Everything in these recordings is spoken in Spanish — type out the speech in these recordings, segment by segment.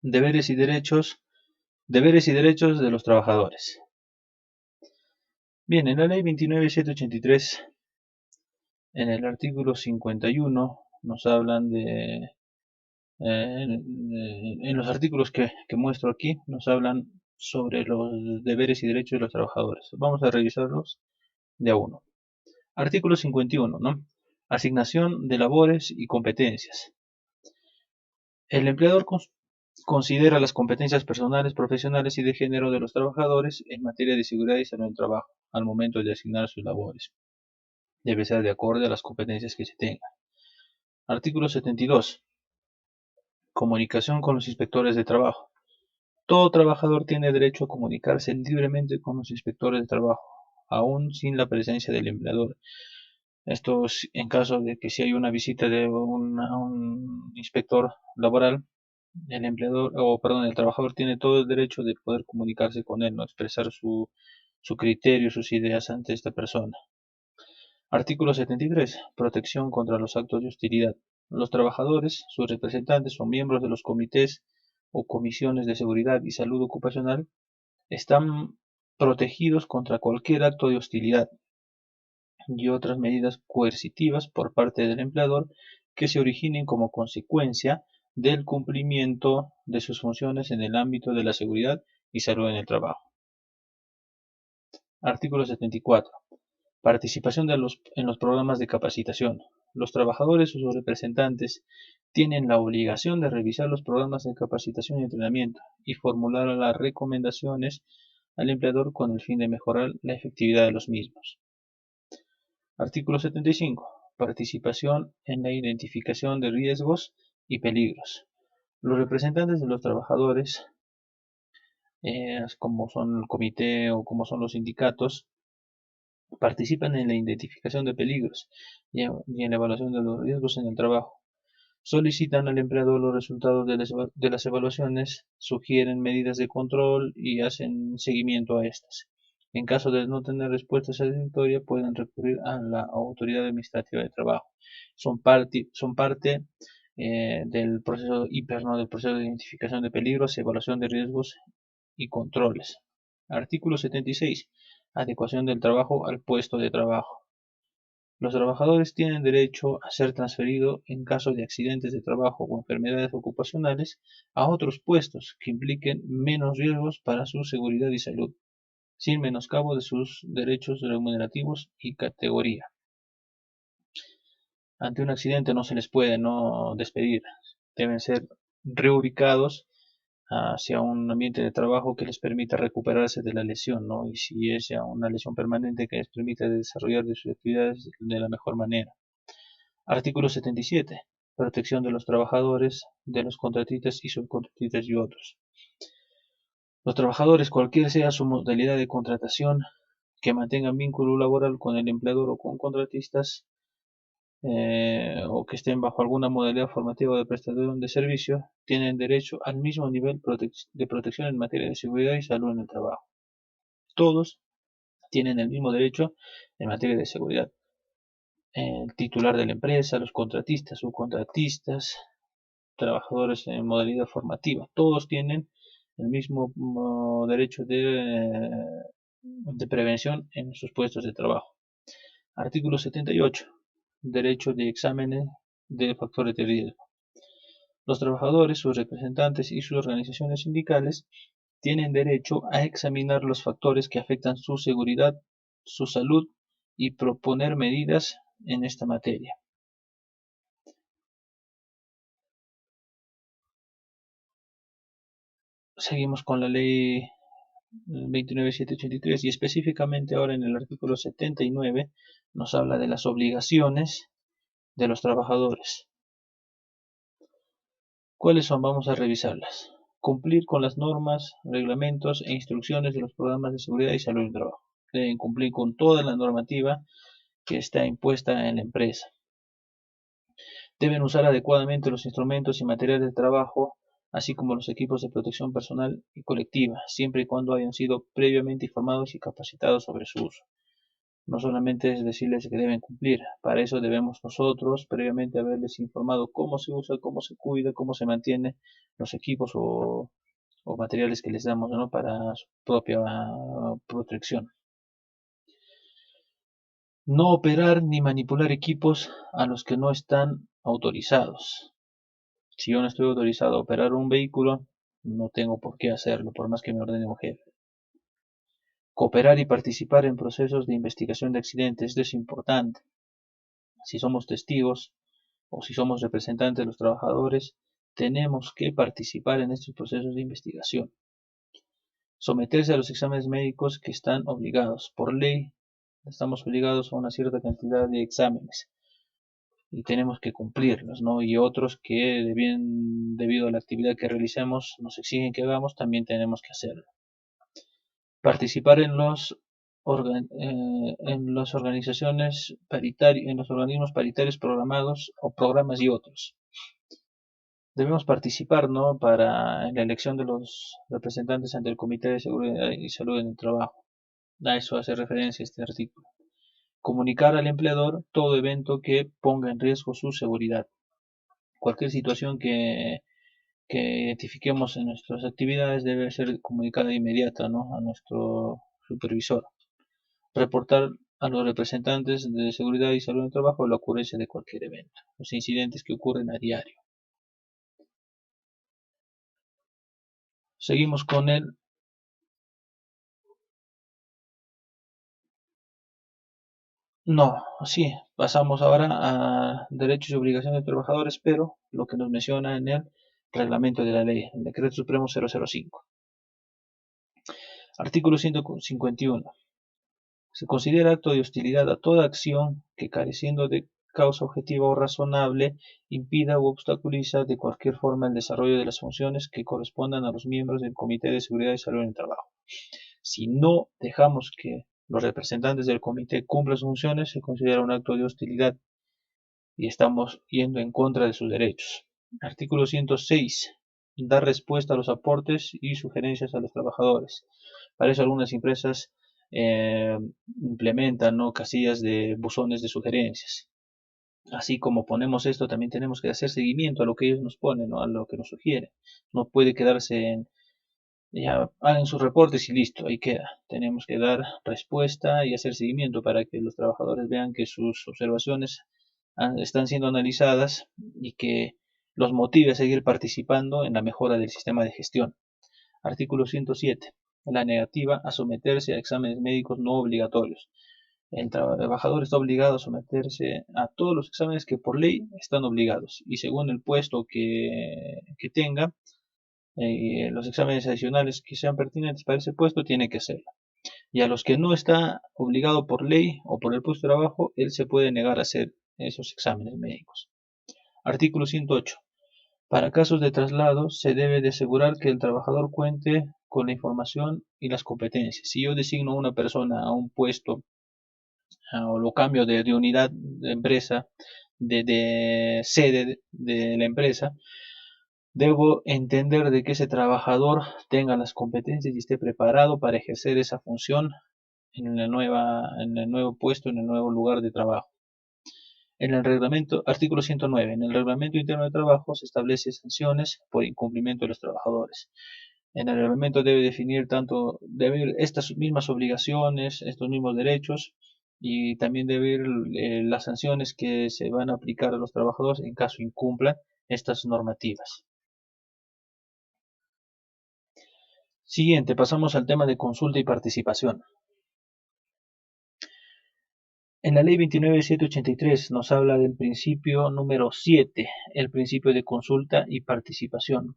Deberes y derechos de los trabajadores. Bien, en la ley 29.783, en el artículo 51, nos hablan en los artículos que muestro aquí, nos hablan sobre los deberes y derechos de los trabajadores. Vamos a revisarlos de a uno. Artículo 51, ¿no? Asignación de labores y competencias. El empleador considera las competencias personales, profesionales y de género de los trabajadores en materia de seguridad y salud en el trabajo al momento de asignar sus labores. Debe ser de acuerdo a las competencias que se tengan. Artículo 72. Comunicación con los inspectores de trabajo. Todo trabajador tiene derecho a comunicarse libremente con los inspectores de trabajo, aún sin la presencia del empleador. Esto es en caso de que si hay una visita de un inspector laboral, el trabajador tiene todo el derecho de poder comunicarse con él, no expresar su criterio, sus ideas ante esta persona. Artículo 73. Protección contra los actos de hostilidad. Los trabajadores, sus representantes o miembros de los comités o comisiones de seguridad y salud ocupacional están protegidos contra cualquier acto de hostilidad y otras medidas coercitivas por parte del empleador que se originen como consecuencia del cumplimiento de sus funciones en el ámbito de la seguridad y salud en el trabajo. Artículo 74. Participación en los programas de capacitación. Los trabajadores o sus representantes tienen la obligación de revisar los programas de capacitación y entrenamiento y formular las recomendaciones al empleador con el fin de mejorar la efectividad de los mismos. Artículo 75. Participación en la identificación de riesgos y peligros. Los representantes de los trabajadores, como son el comité o como son los sindicatos, participan en la identificación de peligros y en la evaluación de los riesgos en el trabajo. Solicitan al empleador los resultados de las evaluaciones, sugieren medidas de control y hacen seguimiento a estas. En caso de no tener respuesta satisfactoria, pueden recurrir a la autoridad administrativa de trabajo. Son parte del proceso IPER, ¿no? Del proceso de identificación de peligros, evaluación de riesgos y controles. Artículo 76. Adecuación del trabajo al puesto de trabajo. Los trabajadores tienen derecho a ser transferidos en caso de accidentes de trabajo o enfermedades ocupacionales a otros puestos que impliquen menos riesgos para su seguridad y salud, sin menoscabo de sus derechos remunerativos y categoría. Ante un accidente no se les puede no despedir, deben ser reubicados hacia un ambiente de trabajo que les permita recuperarse de la lesión, ¿no? Y si es ya una lesión permanente que les permita desarrollar sus actividades de la mejor manera. Artículo 77. Protección de los trabajadores, de los contratistas y subcontratistas y otros. Los trabajadores, cualquiera sea su modalidad de contratación, que mantengan vínculo laboral con el empleador o con contratistas, o que estén bajo alguna modalidad formativa de prestación de servicio, tienen derecho al mismo nivel de protección en materia de seguridad y salud en el trabajo. Todos tienen el mismo derecho en materia de seguridad. El titular de la empresa, los contratistas, subcontratistas, trabajadores en modalidad formativa, todos tienen el mismo derecho de prevención en sus puestos de trabajo. Artículo 78. Derecho de exámenes de factores de riesgo. Los trabajadores, sus representantes y sus organizaciones sindicales tienen derecho a examinar los factores que afectan su seguridad, su salud y proponer medidas en esta materia. Seguimos con la ley 29.783 y específicamente ahora en el artículo 79 nos habla de las obligaciones de los trabajadores. ¿Cuáles son? Vamos a revisarlas. Cumplir con las normas, reglamentos e instrucciones de los programas de seguridad y salud del trabajo. Deben cumplir con toda la normativa que está impuesta en la empresa. Deben usar adecuadamente los instrumentos y materiales de trabajo, así como los equipos de protección personal y colectiva, siempre y cuando hayan sido previamente informados y capacitados sobre su uso. No solamente es decirles que deben cumplir, para eso debemos nosotros previamente haberles informado cómo se usa, cómo se cuida, cómo se mantiene los equipos o materiales que les damos, ¿no?, para su propia protección. No operar ni manipular equipos a los que no están autorizados. Si yo no estoy autorizado a operar un vehículo, no tengo por qué hacerlo, por más que me ordene un jefe. Cooperar y participar en procesos de investigación de accidentes, esto es importante. Si somos testigos o si somos representantes de los trabajadores, tenemos que participar en estos procesos de investigación. Someterse a los exámenes médicos que están obligados. Por ley, estamos obligados a una cierta cantidad de exámenes y tenemos que cumplirlos, ¿no? Y otros que debido a la actividad que realicemos nos exigen que hagamos, también tenemos que hacerlo. Participar en las organizaciones paritarias, en los organismos paritarios programados o programas y otros. Debemos participar, ¿no?, en la elección de los representantes ante el Comité de Seguridad y Salud en el Trabajo. A eso hace referencia este artículo. Comunicar al empleador todo evento que ponga en riesgo su seguridad. Cualquier situación que identifiquemos en nuestras actividades debe ser comunicada de inmediato, ¿no?, a nuestro supervisor. Reportar a los representantes de seguridad y salud en el trabajo la ocurrencia de cualquier evento, los incidentes que ocurren a diario. Seguimos con el No, sí, pasamos ahora a derechos y obligaciones de trabajadores, pero lo que nos menciona en el reglamento de la ley, el Decreto Supremo 005. Artículo 151. Se considera acto de hostilidad a toda acción que, careciendo de causa objetiva o razonable, impida u obstaculiza de cualquier forma el desarrollo de las funciones que correspondan a los miembros del Comité de Seguridad y Salud en el Trabajo. Si no dejamos que los representantes del comité cumplan sus funciones, se considera un acto de hostilidad y estamos yendo en contra de sus derechos. Artículo 106. Dar respuesta a los aportes y sugerencias a los trabajadores. Para eso algunas empresas implementan, ¿no?, casillas de buzones de sugerencias. Así como ponemos esto, también tenemos que hacer seguimiento a lo que ellos nos ponen, ¿no?, a lo que nos sugieren. No puede quedarse en ya hagan sus reportes y listo, ahí queda. Tenemos que dar respuesta y hacer seguimiento para que los trabajadores vean que sus observaciones están siendo analizadas y que los motive a seguir participando en la mejora del sistema de gestión. Artículo 107. La negativa a someterse a exámenes médicos no obligatorios. El trabajador está obligado a someterse a todos los exámenes que por ley están obligados y según el puesto que tenga, los exámenes adicionales que sean pertinentes para ese puesto tiene que hacerlo. Y a los que no está obligado por ley o por el puesto de trabajo, él se puede negar a hacer esos exámenes médicos. Artículo 108. Para casos de traslado, se debe de asegurar que el trabajador cuente con la información y las competencias. Si yo designo a una persona a un puesto o lo cambio de unidad de empresa, de sede de la empresa, debo entender de que ese trabajador tenga las competencias y esté preparado para ejercer esa función en el nuevo puesto, en el nuevo lugar de trabajo. En el reglamento, artículo 109, en el reglamento interno de trabajo se establecen sanciones por incumplimiento de los trabajadores. En el reglamento debe definir debe estas mismas obligaciones, estos mismos derechos y también debe ir las sanciones que se van a aplicar a los trabajadores en caso incumplan estas normativas. Siguiente, pasamos al tema de consulta y participación. En la ley 29.783 nos habla del principio número 7, el principio de consulta y participación.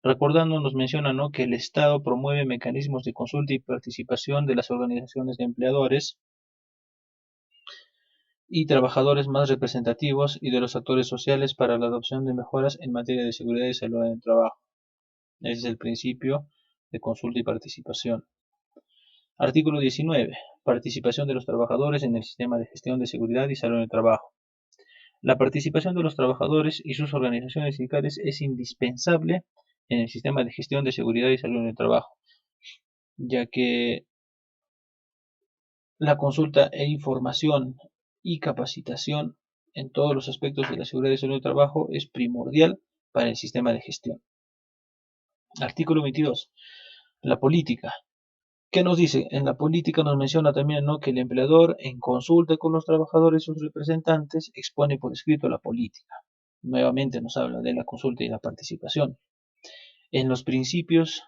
Recordando, nos menciona, ¿no?, que el Estado promueve mecanismos de consulta y participación de las organizaciones de empleadores y trabajadores más representativos y de los actores sociales para la adopción de mejoras en materia de seguridad y salud en el trabajo. Ese es el principio de consulta y participación. Artículo 19. Participación de los trabajadores en el sistema de gestión de seguridad y salud en el trabajo. La participación de los trabajadores y sus organizaciones sindicales es indispensable en el sistema de gestión de seguridad y salud en el trabajo, ya que La consulta e información y capacitación en todos los aspectos de la seguridad y salud del trabajo es primordial para el sistema de gestión. Artículo 22. La política. ¿Qué nos dice? En la política nos menciona también, ¿no?, que el empleador, en consulta con los trabajadores y sus representantes, expone por escrito la política. Nuevamente nos habla de la consulta y la participación. En los principios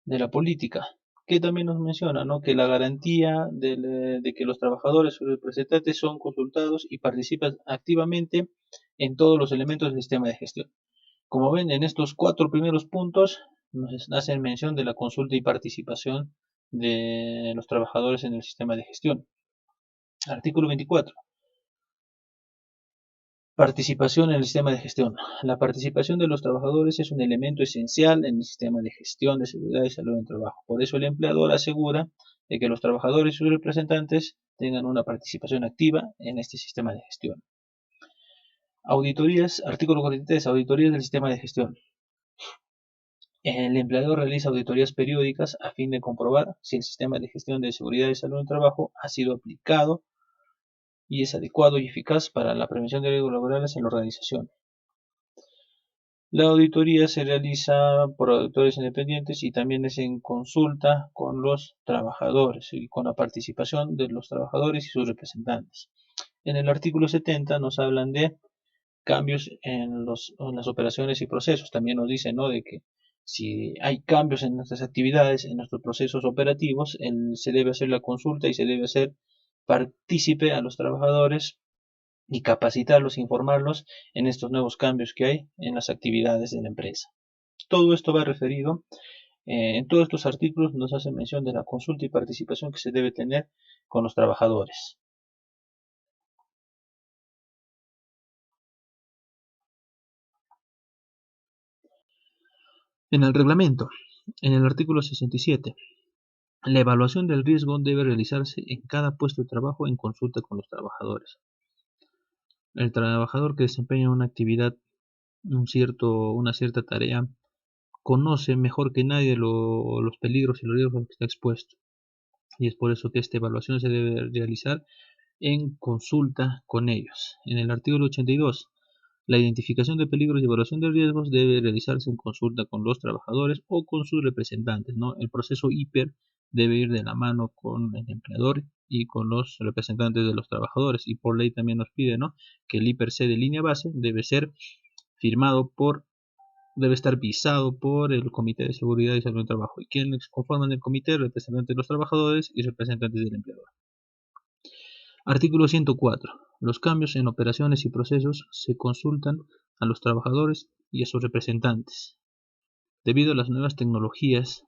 de la política, que también nos menciona, ¿no?, que la garantía de que los trabajadores y sus representantes son consultados y participan activamente en todos los elementos del sistema de gestión. Como ven, en estos 4 primeros puntos nos hacen mención de la consulta y participación de los trabajadores en el sistema de gestión. Artículo 24. Participación en el sistema de gestión. La participación de los trabajadores es un elemento esencial en el sistema de gestión de seguridad y salud en el trabajo. Por eso el empleador asegura de que los trabajadores y sus representantes tengan una participación activa en este sistema de gestión. Auditorías, artículo 43, auditorías del sistema de gestión. El empleador realiza auditorías periódicas a fin de comprobar si el sistema de gestión de seguridad y salud en el trabajo ha sido aplicado y es adecuado y eficaz para la prevención de riesgos laborales en la organización. La auditoría se realiza por auditores independientes y también es en consulta con los trabajadores y con la participación de los trabajadores y sus representantes. En el artículo 70 nos hablan de cambios en las operaciones y procesos. También nos dicen, ¿no?, de que si hay cambios en nuestras actividades, en nuestros procesos operativos, se debe hacer la consulta y se debe hacer partícipe a los trabajadores y capacitarlos, informarlos en estos nuevos cambios que hay en las actividades de la empresa. Todo esto va referido, en todos estos artículos nos hace mención de la consulta y participación que se debe tener con los trabajadores. En el reglamento, en el artículo 67, la evaluación del riesgo debe realizarse en cada puesto de trabajo en consulta con los trabajadores. El trabajador que desempeña una actividad, una cierta tarea, conoce mejor que nadie los peligros y los riesgos a los que está expuesto. Y es por eso que esta evaluación se debe realizar en consulta con ellos. En el artículo 82, la identificación de peligros y evaluación de riesgos debe realizarse en consulta con los trabajadores o con sus representantes, ¿no? El proceso hiper debe ir de la mano con el empleador y con los representantes de los trabajadores. Y por ley también nos pide, ¿no?, que el hiper C de línea base debe ser debe estar visado por el Comité de Seguridad y Salud del Trabajo. ¿Y quienes conforman el comité? Representantes de los trabajadores y representantes del empleador. Artículo 104. Los cambios en operaciones y procesos se consultan a los trabajadores y a sus representantes. Debido a las nuevas tecnologías,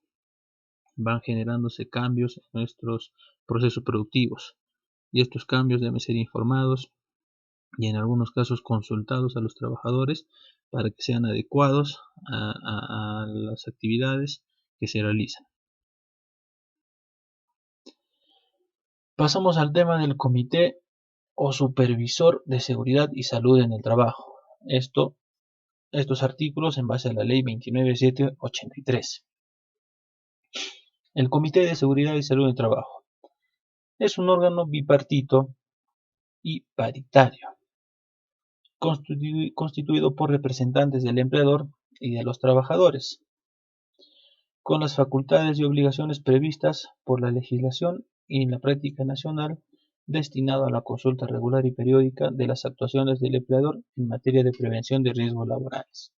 van generándose cambios en nuestros procesos productivos y estos cambios deben ser informados y en algunos casos consultados a los trabajadores para que sean adecuados a las actividades que se realizan. Pasamos al tema del comité o supervisor de seguridad y salud en el trabajo. Estos artículos en base a la ley 29783. El Comité de Seguridad y Salud en el Trabajo es un órgano bipartito y paritario, constituido por representantes del empleador y de los trabajadores, con las facultades y obligaciones previstas por la legislación y la práctica nacional, destinado a la consulta regular y periódica de las actuaciones del empleador en materia de prevención de riesgos laborales.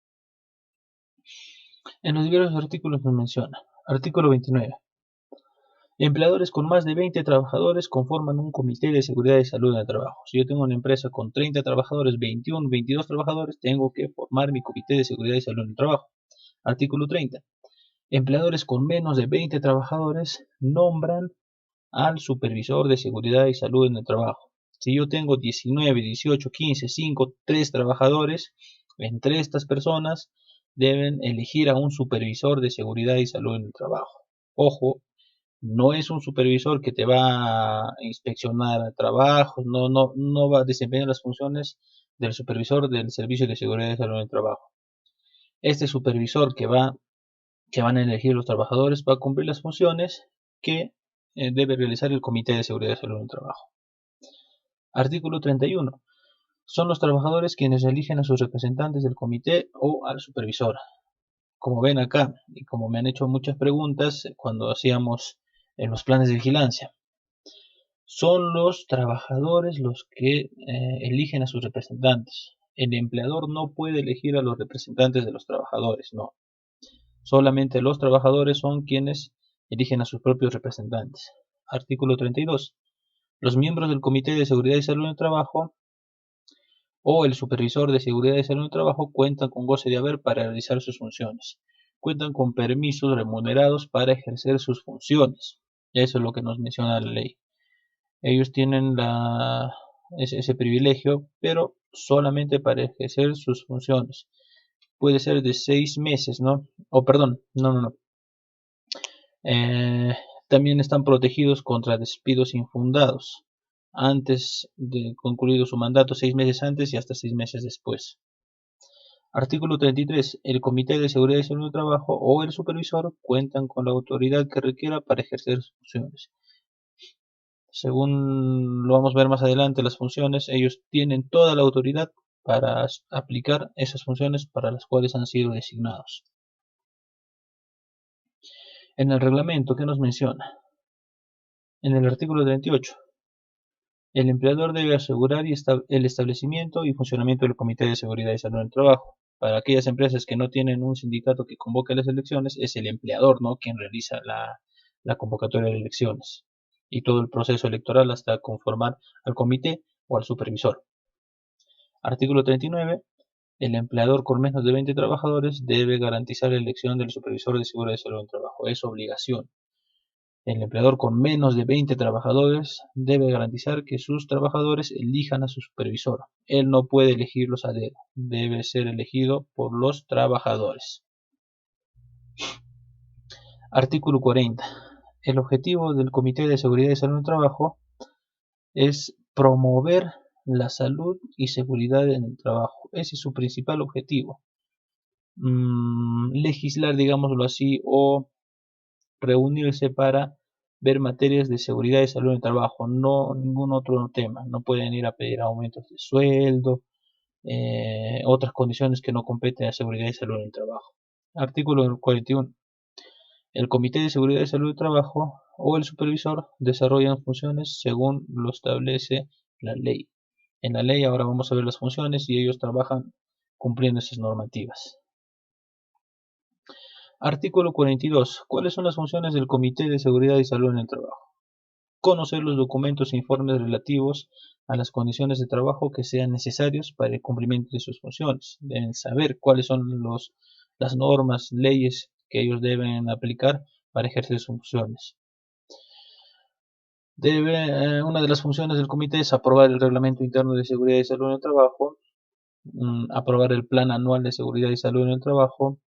En los diversos artículos nos menciona. Artículo 29. Empleadores con más de 20 trabajadores conforman un comité de seguridad y salud en el trabajo. Si yo tengo una empresa con 30 trabajadores, 21, 22 trabajadores, tengo que formar mi comité de seguridad y salud en el trabajo. Artículo 30. Empleadores con menos de 20 trabajadores nombran al supervisor de seguridad y salud en el trabajo. Si yo tengo 19, 18, 15, 5, 3 trabajadores, entre estas personas deben elegir a un supervisor de seguridad y salud en el trabajo. Ojo, no es un supervisor que te va a inspeccionar trabajos, no va a desempeñar las funciones del supervisor del servicio de seguridad y salud en el trabajo. Este supervisor que van a elegir los trabajadores va a cumplir las funciones que debe realizar el Comité de Seguridad y Salud en el Trabajo. Artículo 31. Son los trabajadores quienes eligen a sus representantes del comité o al supervisor. Como ven acá, y como me han hecho muchas preguntas cuando hacíamos en los planes de vigilancia, son los trabajadores los que eligen a sus representantes. El empleador no puede elegir a los representantes de los trabajadores, no. Solamente los trabajadores son quienes eligen a sus propios representantes. Artículo 32. Los miembros del Comité de Seguridad y Salud en el Trabajo o el supervisor de seguridad y salud en el trabajo cuentan con goce de haber para realizar sus funciones. Cuentan con permisos remunerados para ejercer sus funciones. Eso es lo que nos menciona la ley. Ellos tienen ese privilegio, pero solamente para ejercer sus funciones. Puede ser de 6 meses, ¿no? O perdón, no. Eh, También están protegidos contra despidos infundados antes de concluido su mandato, 6 meses antes y hasta 6 meses después. Artículo 33. El Comité de Seguridad y Salud del Trabajo o el supervisor cuentan con la autoridad que requiera para ejercer sus funciones. Según lo vamos a ver más adelante, las funciones, ellos tienen toda la autoridad para aplicar esas funciones para las cuales han sido designados. En el reglamento, ¿qué nos menciona? En el artículo 38. El empleador debe asegurar el establecimiento y funcionamiento del Comité de Seguridad y Salud en el Trabajo. Para aquellas empresas que no tienen un sindicato que convoque las elecciones, es el empleador, ¿no?, quien realiza la convocatoria de elecciones y todo el proceso electoral hasta conformar al comité o al supervisor. Artículo 39. El empleador con menos de 20 trabajadores debe garantizar la elección del supervisor de seguridad y salud en el trabajo. Es obligación. El empleador con menos de 20 trabajadores debe garantizar que sus trabajadores elijan a su supervisor. Él no puede elegirlos a dedo, debe ser elegido por los trabajadores. Artículo 40. El objetivo del Comité de Seguridad y Salud en el Trabajo es promover la salud y seguridad en el trabajo. Ese es su principal objetivo. Legislar, digámoslo así, o reunirse para ver materias de seguridad y salud en el trabajo, no ningún otro tema. No pueden ir a pedir aumentos de sueldo, otras condiciones que no competen a seguridad y salud en el trabajo. Artículo 41. El Comité de Seguridad y Salud del Trabajo o el supervisor desarrollan funciones según lo establece la ley. En la ley ahora vamos a ver las funciones y ellos trabajan cumpliendo esas normativas. Artículo 42. ¿Cuáles son las funciones del Comité de Seguridad y Salud en el Trabajo? Conocer los documentos e informes relativos a las condiciones de trabajo que sean necesarios para el cumplimiento de sus funciones. Deben saber cuáles son las normas, leyes que ellos deben aplicar para ejercer sus funciones. Una de las funciones del comité es aprobar el reglamento interno de seguridad y salud en el trabajo, aprobar el plan anual de seguridad y salud en el trabajo,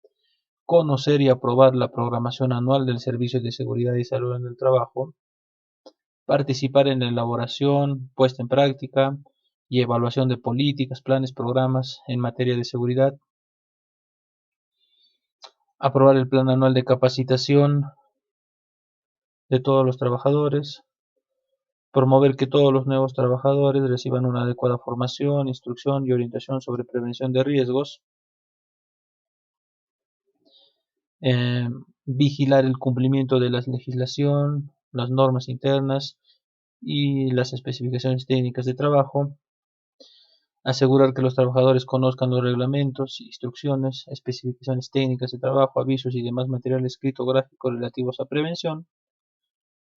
conocer y aprobar la programación anual del servicio de seguridad y salud en el trabajo, participar en la elaboración, puesta en práctica y evaluación de políticas, planes, programas en materia de seguridad, aprobar el plan anual de capacitación de todos los trabajadores, promover que todos los nuevos trabajadores reciban una adecuada formación, instrucción y orientación sobre prevención de riesgos, vigilar el cumplimiento de la legislación, las normas internas y las especificaciones técnicas de trabajo, asegurar que los trabajadores conozcan los reglamentos, instrucciones, especificaciones técnicas de trabajo, avisos y demás material escrito gráfico relativos a prevención,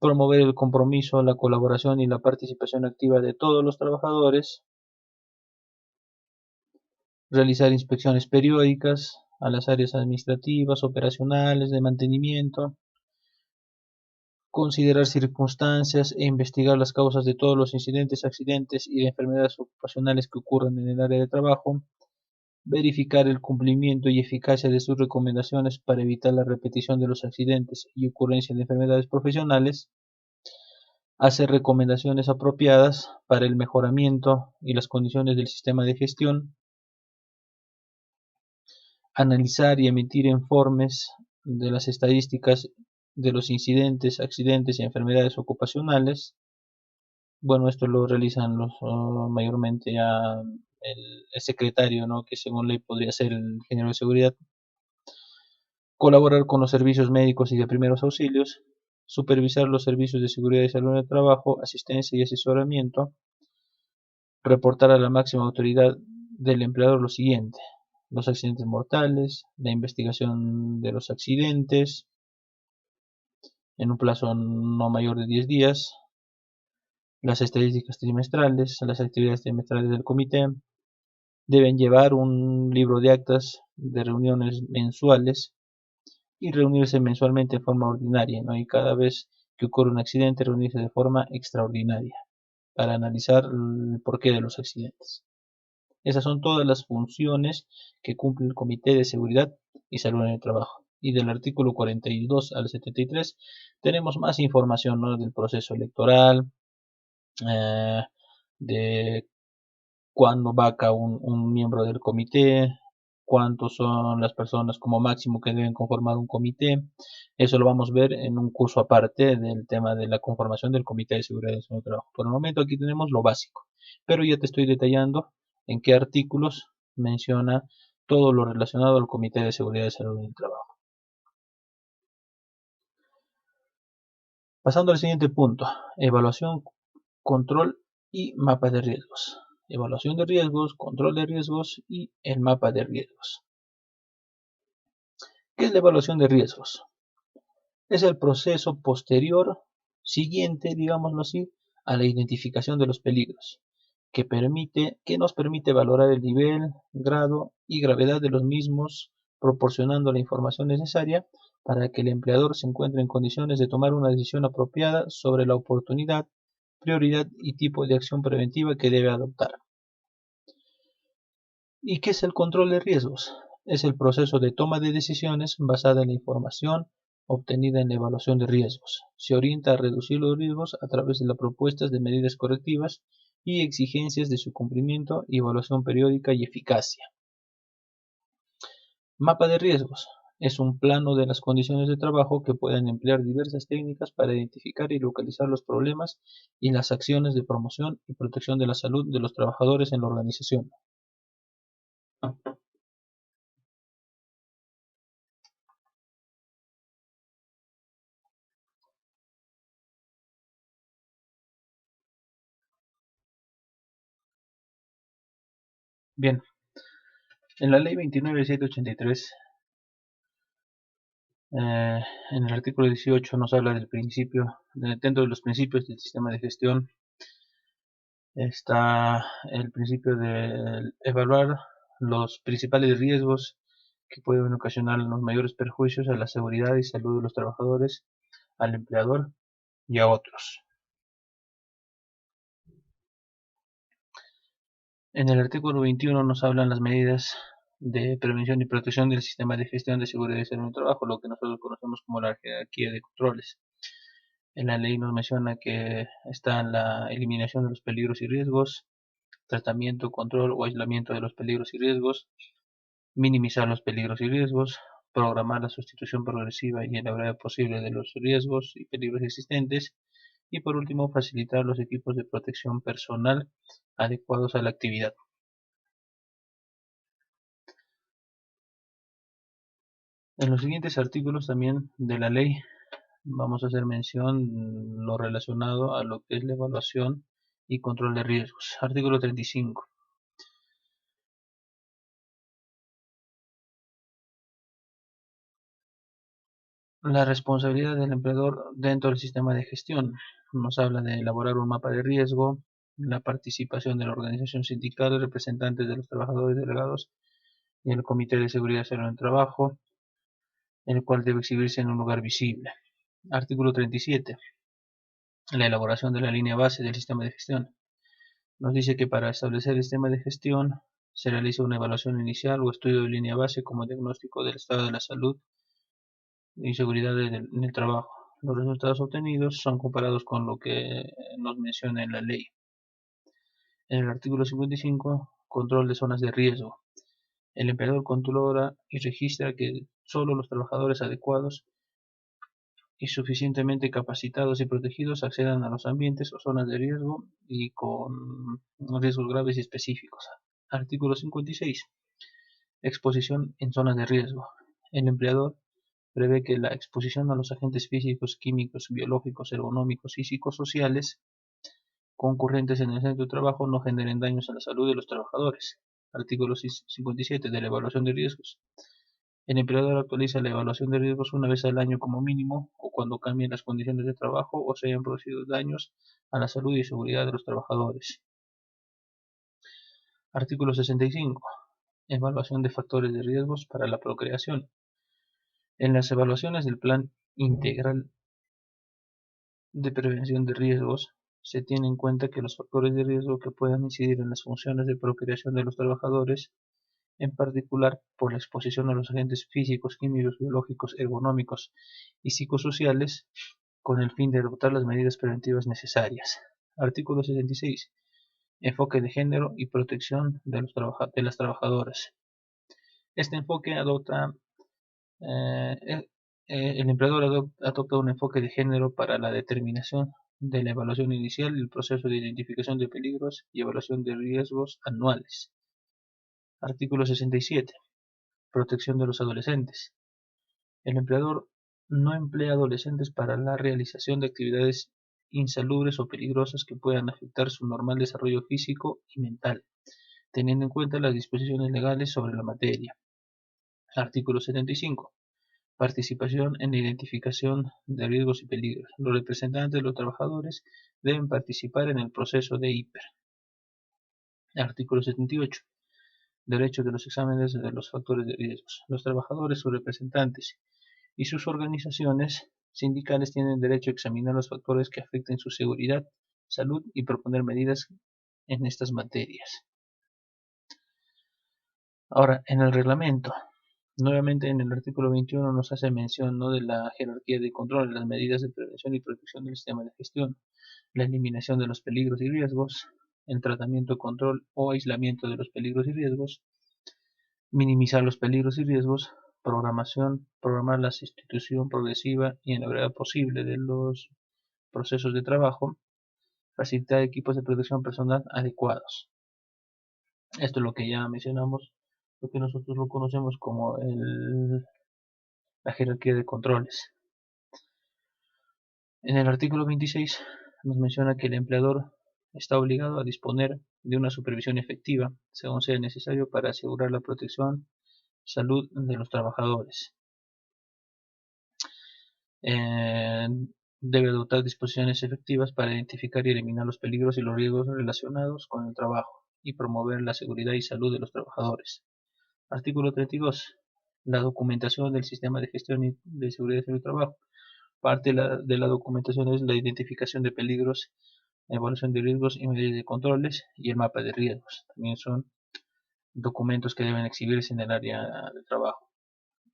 promover el compromiso, la colaboración y la participación activa de todos los trabajadores, realizar inspecciones periódicas a las áreas administrativas, operacionales, de mantenimiento, considerar circunstancias e investigar las causas de todos los incidentes, accidentes y de enfermedades ocupacionales que ocurren en el área de trabajo, verificar el cumplimiento y eficacia de sus recomendaciones para evitar la repetición de los accidentes y ocurrencia de enfermedades profesionales, hacer recomendaciones apropiadas para el mejoramiento y las condiciones del sistema de gestión, analizar y emitir informes de las estadísticas de los incidentes, accidentes y enfermedades ocupacionales. Bueno, esto lo realizan mayormente ya el secretario, ¿no? Que según ley podría ser el ingeniero de seguridad. Colaborar con los servicios médicos y de primeros auxilios, supervisar los servicios de seguridad y salud en el trabajo, asistencia y asesoramiento, reportar a la máxima autoridad del empleador lo siguiente: los accidentes mortales, la investigación de los accidentes en un plazo no mayor de 10 días, las estadísticas trimestrales, las actividades trimestrales del comité, deben llevar un libro de actas de reuniones mensuales y reunirse mensualmente en forma ordinaria, ¿no? Y cada vez que ocurre un accidente, reunirse de forma extraordinaria para analizar el porqué de los accidentes. Esas son todas las funciones que cumple el Comité de Seguridad y Salud en el Trabajo. Y del artículo 42 al 73 tenemos más información, ¿no? Del proceso electoral, eh, de cuándo vaca un miembro del comité, cuántos son las personas como máximo que deben conformar un comité. Eso lo vamos a ver en un curso aparte del tema de la conformación del Comité de Seguridad y Salud en el Trabajo. Por el momento aquí tenemos lo básico, pero ya te estoy detallando en qué artículos menciona todo lo relacionado al Comité de Seguridad y Salud en el Trabajo. Pasando al siguiente punto: evaluación, control y mapa de riesgos. Evaluación de riesgos, control de riesgos y el mapa de riesgos. ¿Qué es la evaluación de riesgos? Es el proceso posterior, siguiente, digámoslo así, a la identificación de los peligros, que nos permite valorar el nivel, grado y gravedad de los mismos, proporcionando la información necesaria para que el empleador se encuentre en condiciones de tomar una decisión apropiada sobre la oportunidad, prioridad y tipo de acción preventiva que debe adoptar. ¿Y qué es el control de riesgos? Es el proceso de toma de decisiones basada en la información obtenida en la evaluación de riesgos. Se orienta a reducir los riesgos a través de las propuestas de medidas correctivas y exigencias de su cumplimiento y evaluación periódica y eficacia. Mapa de riesgos. Es un plano de las condiciones de trabajo que pueden emplear diversas técnicas para identificar y localizar los problemas y las acciones de promoción y protección de la salud de los trabajadores en la organización. Bien, en la ley 29.783, en el artículo 18 nos habla del principio, dentro de los principios del sistema de gestión está el principio de evaluar los principales riesgos que pueden ocasionar los mayores perjuicios a la seguridad y salud de los trabajadores, al empleador y a otros. En el artículo 21 nos hablan las medidas de prevención y protección del sistema de gestión de seguridad y salud en el trabajo, lo que nosotros conocemos como la jerarquía de controles. En la ley nos menciona que está la eliminación de los peligros y riesgos, tratamiento, control o aislamiento de los peligros y riesgos, minimizar los peligros y riesgos, programar la sustitución progresiva y en la brevedad posible de los riesgos y peligros existentes, y por último facilitar los equipos de protección personal adecuados a la actividad. En los siguientes artículos también de la ley vamos a hacer mención lo relacionado a lo que es la evaluación y control de riesgos. Artículo 35. La responsabilidad del empleador dentro del sistema de gestión. Nos habla de elaborar un mapa de riesgo, la participación de la organización sindical, representantes de los trabajadores delegados y el Comité de Seguridad y Salud en el Trabajo, el cual debe exhibirse en un lugar visible. Artículo 37. La elaboración de la línea base del sistema de gestión. Nos dice que para establecer el sistema de gestión se realiza una evaluación inicial o estudio de línea base como diagnóstico del estado de la salud y seguridad en el trabajo. Los resultados obtenidos son comparados con lo que nos menciona en la ley. En el artículo 55, control de zonas de riesgo. El empleador controla y registra que solo los trabajadores adecuados y suficientemente capacitados y protegidos accedan a los ambientes o zonas de riesgo y con riesgos graves y específicos. Artículo 56. Exposición en zonas de riesgo. El empleador prevé que la exposición a los agentes físicos, químicos, biológicos, ergonómicos y psicosociales concurrentes en el centro de trabajo no generen daños a la salud de los trabajadores. Artículo 57 de la evaluación de riesgos. El empleador actualiza la evaluación de riesgos una vez al año como mínimo o cuando cambien las condiciones de trabajo o se hayan producido daños a la salud y seguridad de los trabajadores. Artículo 65. Evaluación de factores de riesgos para la procreación. En las evaluaciones del Plan Integral de Prevención de Riesgos se tiene en cuenta que los factores de riesgo que puedan incidir en las funciones de procreación de los trabajadores, en particular por la exposición a los agentes físicos, químicos, biológicos, ergonómicos y psicosociales, con el fin de adoptar las medidas preventivas necesarias. Artículo 66. Enfoque de género y protección de las trabajadoras. Este enfoque adopta el empleador adopta un enfoque de género para la determinación de la evaluación inicial, el proceso de identificación de peligros y evaluación de riesgos anuales. Artículo 67. Protección de los adolescentes. El empleador no emplea adolescentes para la realización de actividades insalubres o peligrosas que puedan afectar su normal desarrollo físico y mental, teniendo en cuenta las disposiciones legales sobre la materia. Artículo 75. Participación en la identificación de riesgos y peligros. Los representantes de los trabajadores deben participar en el proceso de IPER. Artículo 78. Derechos de los exámenes de los factores de riesgos. Los trabajadores, sus representantes y sus organizaciones sindicales tienen derecho a examinar los factores que afecten su seguridad, salud y proponer medidas en estas materias. Ahora, en el reglamento. Nuevamente en el artículo 21 nos hace mención, ¿no?, de la jerarquía de control, las medidas de prevención y protección del sistema de gestión, la eliminación de los peligros y riesgos, el tratamiento, control o aislamiento de los peligros y riesgos, minimizar los peligros y riesgos, programar la sustitución progresiva y en la brevedad posible de los procesos de trabajo, facilitar equipos de protección personal adecuados. Esto es lo que ya mencionamos, lo que nosotros lo conocemos como la jerarquía de controles. En el artículo 26 nos menciona que el empleador está obligado a disponer de una supervisión efectiva, según sea necesario, para asegurar la protección salud de los trabajadores. Debe adoptar disposiciones efectivas para identificar y eliminar los peligros y los riesgos relacionados con el trabajo y promover la seguridad y salud de los trabajadores. Artículo 32. La documentación del sistema de gestión y de seguridad del trabajo. Parte de la documentación es la identificación de peligros, la evaluación de riesgos y medidas de controles y el mapa de riesgos. También son documentos que deben exhibirse en el área de trabajo.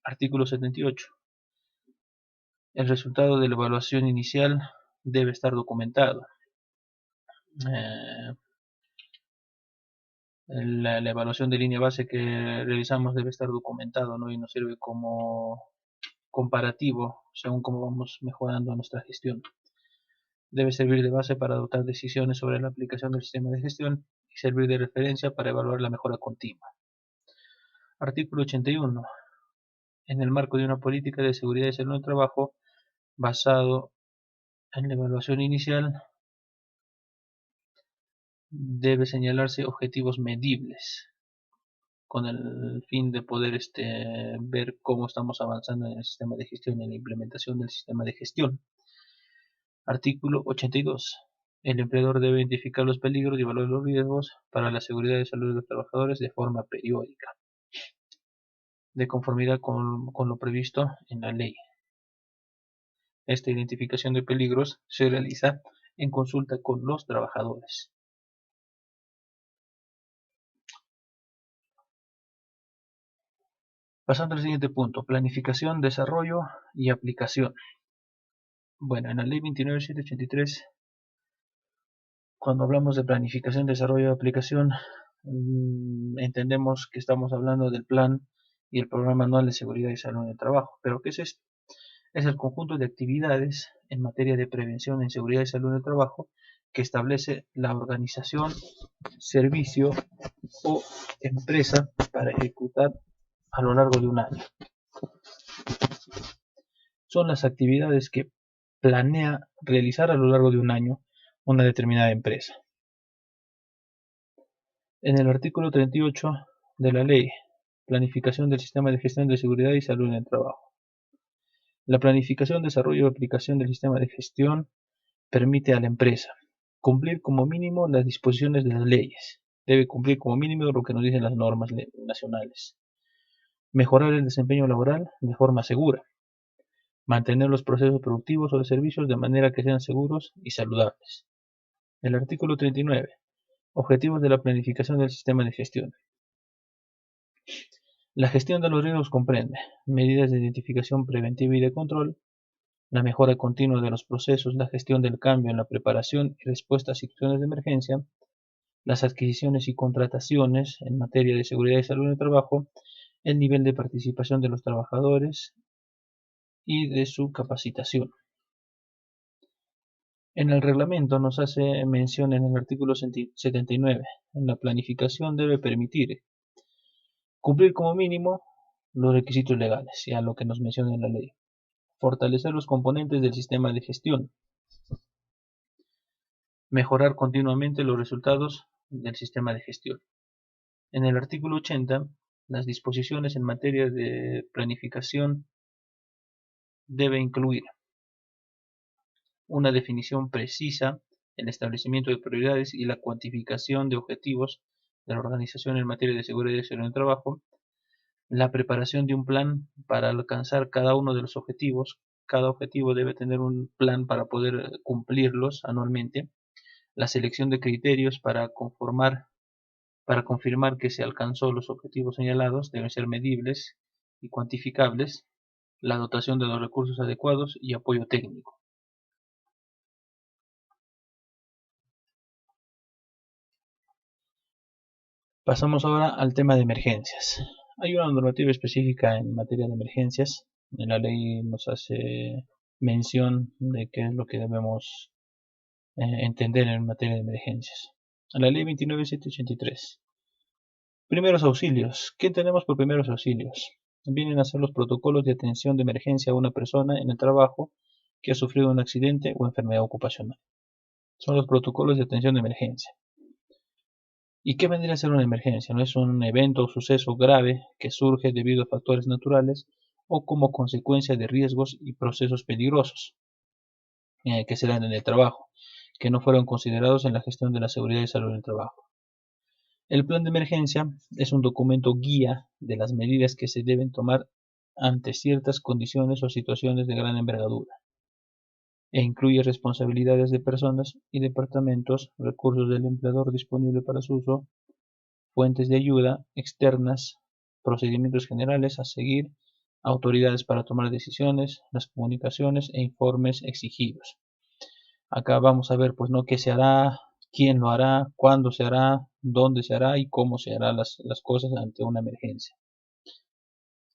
Artículo 78. El resultado de la evaluación inicial debe estar documentado. La evaluación de línea base que realizamos debe estar documentado, ¿no?, y nos sirve como comparativo según cómo vamos mejorando nuestra gestión. Debe servir de base para adoptar decisiones sobre la aplicación del sistema de gestión y servir de referencia para evaluar la mejora continua. Artículo 81. En el marco de una política de seguridad y salud en el trabajo basado en la evaluación inicial, debe señalarse objetivos medibles con el fin de poder ver cómo estamos avanzando en el sistema de gestión y en la implementación del sistema de gestión. Artículo 82. El empleador debe identificar los peligros y evaluar los riesgos para la seguridad y salud de los trabajadores de forma periódica, de conformidad con lo previsto en la ley. Esta identificación de peligros se realiza en consulta con los trabajadores. Pasando al siguiente punto, planificación, desarrollo y aplicación. Bueno, en la ley 29.783, cuando hablamos de planificación, desarrollo y aplicación, entendemos que estamos hablando del plan y el programa anual de seguridad y salud en el trabajo. ¿Pero qué es esto? Es el conjunto de actividades en materia de prevención en seguridad y salud en el trabajo que establece la organización, servicio o empresa para ejecutar a lo largo de un año. Son las actividades que planea realizar a lo largo de un año una determinada empresa. En el artículo 38 de la Ley, Planificación del Sistema de Gestión de Seguridad y Salud en el Trabajo. La planificación, desarrollo y aplicación del sistema de gestión permite a la empresa cumplir como mínimo las disposiciones de las leyes. Debe cumplir como mínimo lo que nos dicen las normas nacionales. Mejorar el desempeño laboral de forma segura. Mantener los procesos productivos o de servicios de manera que sean seguros y saludables. El artículo 39. Objetivos de la planificación del sistema de gestión. La gestión de los riesgos comprende medidas de identificación preventiva y de control, la mejora continua de los procesos, la gestión del cambio en la preparación y respuesta a situaciones de emergencia, las adquisiciones y contrataciones en materia de seguridad y salud en el trabajo, el nivel de participación de los trabajadores y de su capacitación. En el reglamento nos hace mención en el artículo 79. En la planificación debe permitir cumplir como mínimo los requisitos legales, ya lo que nos menciona en la ley. Fortalecer los componentes del sistema de gestión. Mejorar continuamente los resultados del sistema de gestión. En el artículo 80, las disposiciones en materia de planificación debe incluir una definición precisa, el establecimiento de prioridades y la cuantificación de objetivos de la organización en materia de seguridad y salud en el trabajo, la preparación de un plan para alcanzar cada uno de los objetivos. Cada objetivo debe tener un plan para poder cumplirlos anualmente. La selección de criterios para confirmar que se alcanzó los objetivos señalados deben ser medibles y cuantificables. La dotación de los recursos adecuados y apoyo técnico. Pasamos ahora al tema de emergencias. Hay una normativa específica en materia de emergencias. En la ley nos hace mención de qué es lo que debemos entender en materia de emergencias. La ley 29.783. Primeros auxilios. ¿Qué tenemos por primeros auxilios? Vienen a ser los protocolos de atención de emergencia a una persona en el trabajo que ha sufrido un accidente o enfermedad ocupacional. Son los protocolos de atención de emergencia. ¿Y qué vendría a ser una emergencia? No es un evento o suceso grave que surge debido a factores naturales o como consecuencia de riesgos y procesos peligrosos que se dan en el trabajo, que no fueron considerados en la gestión de la seguridad y salud en el trabajo. El plan de emergencia es un documento guía de las medidas que se deben tomar ante ciertas condiciones o situaciones de gran envergadura e incluye responsabilidades de personas y departamentos, recursos del empleador disponible para su uso, fuentes de ayuda externas, procedimientos generales a seguir, autoridades para tomar decisiones, las comunicaciones e informes exigidos. Acá vamos a ver, pues, ¿no?, qué se hará, quién lo hará, cuándo se hará, dónde se hará y cómo se harán las cosas ante una emergencia.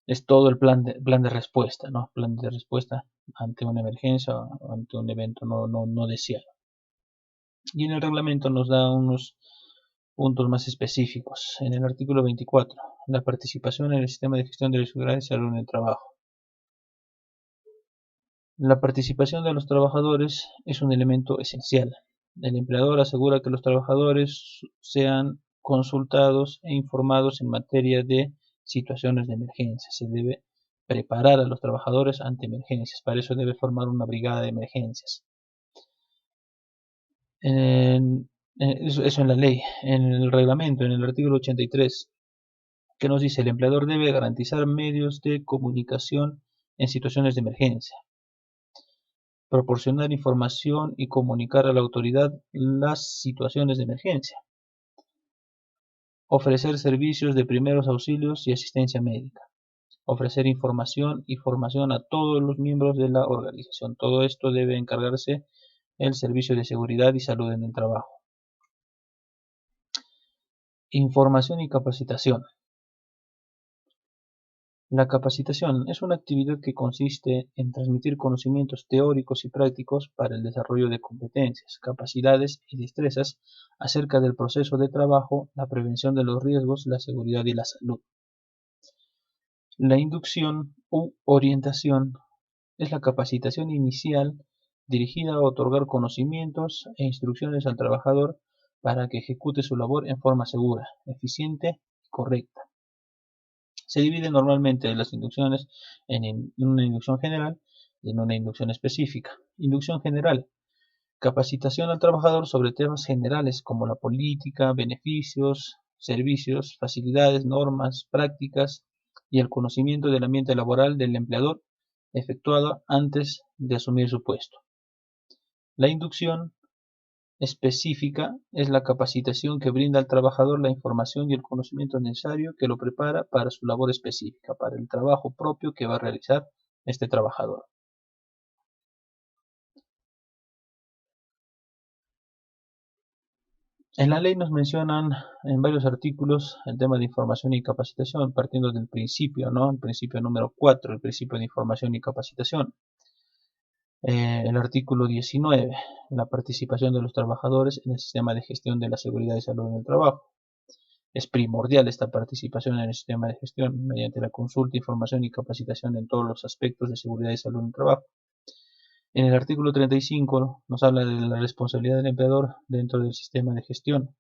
Es todo el plan de respuesta, ¿no? Plan de respuesta ante una emergencia o ante un evento no deseado. Y en el reglamento nos da unos puntos más específicos. En el artículo 24, la participación en el sistema de gestión de la seguridad y salud en el trabajo. La participación de los trabajadores es un elemento esencial. El empleador asegura que los trabajadores sean consultados e informados en materia de situaciones de emergencia. Se debe preparar a los trabajadores ante emergencias. Para eso debe formar una brigada de emergencias. Eso en la ley. En el reglamento, en el artículo 83, que nos dice: el empleador debe garantizar medios de comunicación en situaciones de emergencia, proporcionar información y comunicar a la autoridad las situaciones de emergencia, ofrecer servicios de primeros auxilios y asistencia médica, ofrecer información y formación a todos los miembros de la organización. Todo esto debe encargarse el Servicio de Seguridad y Salud en el Trabajo. Información y capacitación. La capacitación es una actividad que consiste en transmitir conocimientos teóricos y prácticos para el desarrollo de competencias, capacidades y destrezas acerca del proceso de trabajo, la prevención de los riesgos, la seguridad y la salud. La inducción u orientación es la capacitación inicial dirigida a otorgar conocimientos e instrucciones al trabajador para que ejecute su labor en forma segura, eficiente y correcta. Se divide normalmente las inducciones en una inducción general y en una inducción específica. Inducción general: capacitación al trabajador sobre temas generales como la política, beneficios, servicios, facilidades, normas, prácticas y el conocimiento del ambiente laboral del empleador efectuada antes de asumir su puesto. La inducción específica es la capacitación que brinda al trabajador la información y el conocimiento necesario que lo prepara para su labor específica, para el trabajo propio que va a realizar este trabajador. En la ley nos mencionan en varios artículos el tema de información y capacitación, partiendo del principio, ¿no? El principio número 4, el principio de información y capacitación. El artículo 19, la participación de los trabajadores en el sistema de gestión de la seguridad y salud en el trabajo. Es primordial esta participación en el sistema de gestión mediante la consulta, información y capacitación en todos los aspectos de seguridad y salud en el trabajo. En el artículo 35 nos habla de la responsabilidad del empleador dentro del sistema de gestión.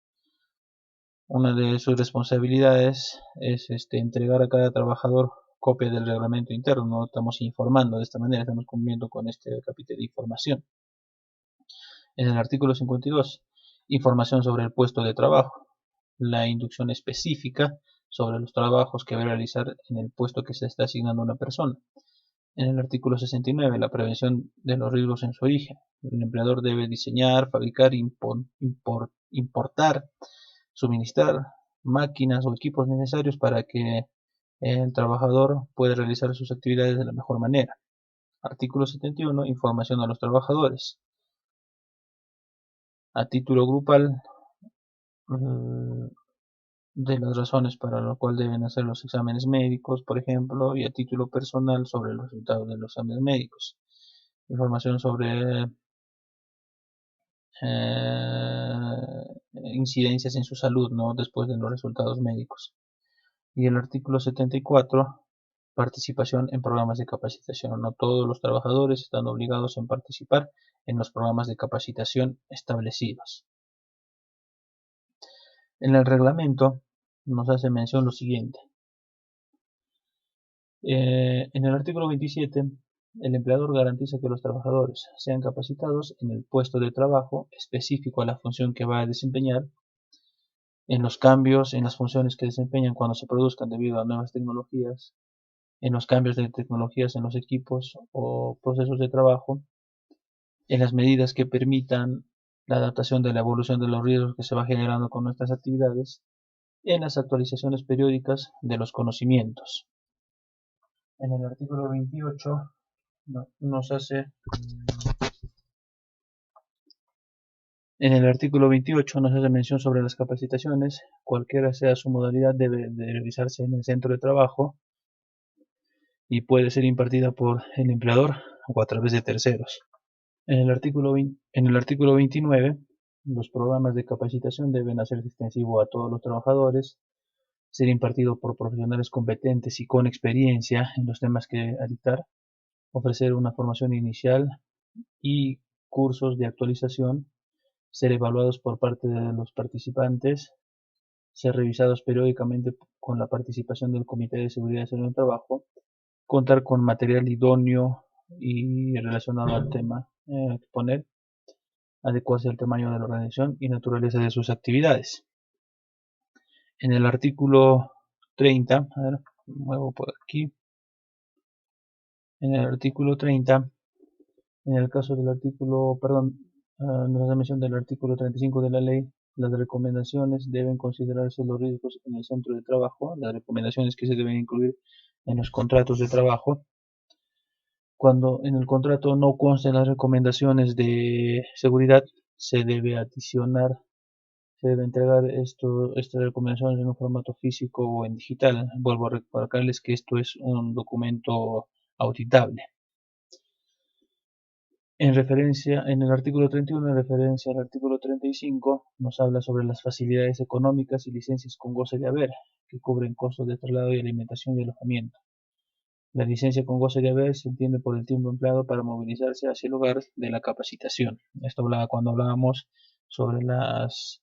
Una de sus responsabilidades es entregar a cada trabajador copia del reglamento interno. No estamos informando de esta manera, estamos cumpliendo con este capítulo de información. En el artículo 52, información sobre el puesto de trabajo. La inducción específica sobre los trabajos que va a realizar en el puesto que se está asignando a una persona. En el artículo 69, la prevención de los riesgos en su origen. El empleador debe diseñar, fabricar, importar, suministrar máquinas o equipos necesarios para que el trabajador pueda realizar sus actividades de la mejor manera. Artículo 71, información a los trabajadores. A título grupal, de las razones para lo cual deben hacer los exámenes médicos, por ejemplo, y a título personal sobre los resultados de los exámenes médicos. Información sobre incidencias en su salud, ¿no? Después de los resultados médicos. Y el artículo 74, participación en programas de capacitación. No todos los trabajadores están obligados a participar en los programas de capacitación establecidos. En el reglamento nos hace mención lo siguiente. En el artículo 27, el empleador garantiza que los trabajadores sean capacitados en el puesto de trabajo específico a la función que va a desempeñar, en los cambios en las funciones que desempeñan cuando se produzcan debido a nuevas tecnologías, en los cambios de tecnologías en los equipos o procesos de trabajo, en las medidas que permitan la adaptación de la evolución de los riesgos que se va generando con nuestras actividades, en las actualizaciones periódicas de los conocimientos. En el artículo 28 nos hace mención sobre las capacitaciones. Cualquiera sea su modalidad debe de realizarse en el centro de trabajo y puede ser impartida por el empleador o a través de terceros. En el artículo 29, los programas de capacitación deben hacerse extensivo a todos los trabajadores, ser impartido por profesionales competentes y con experiencia en los temas que a dictar, ofrecer una formación inicial y cursos de actualización, ser evaluados por parte de los participantes, ser revisados periódicamente con la participación del Comité de Seguridad y Salud en el Trabajo, contar con material idóneo y relacionado al tema a exponer, adecuarse al tamaño de la organización y naturaleza de sus actividades. En el artículo 30, a ver, muevo por aquí. En el artículo 30, en el caso del artículo, nos hace mención del artículo 35 de la ley, las recomendaciones deben considerarse los riesgos en el centro de trabajo, las recomendaciones que se deben incluir en los contratos de trabajo. Cuando en el contrato no consten las recomendaciones de seguridad, se debe adicionar se debe entregar estas recomendaciones en un formato físico o en digital. Vuelvo a recalcarles que esto es un documento auditable. En el artículo 31, en referencia al artículo 35, nos habla sobre las facilidades económicas y licencias con goce de haber, que cubren costos de traslado y alimentación y alojamiento. La licencia con goce de haber se entiende por el tiempo empleado para movilizarse hacia el lugar de la capacitación. Esto hablaba cuando hablábamos sobre las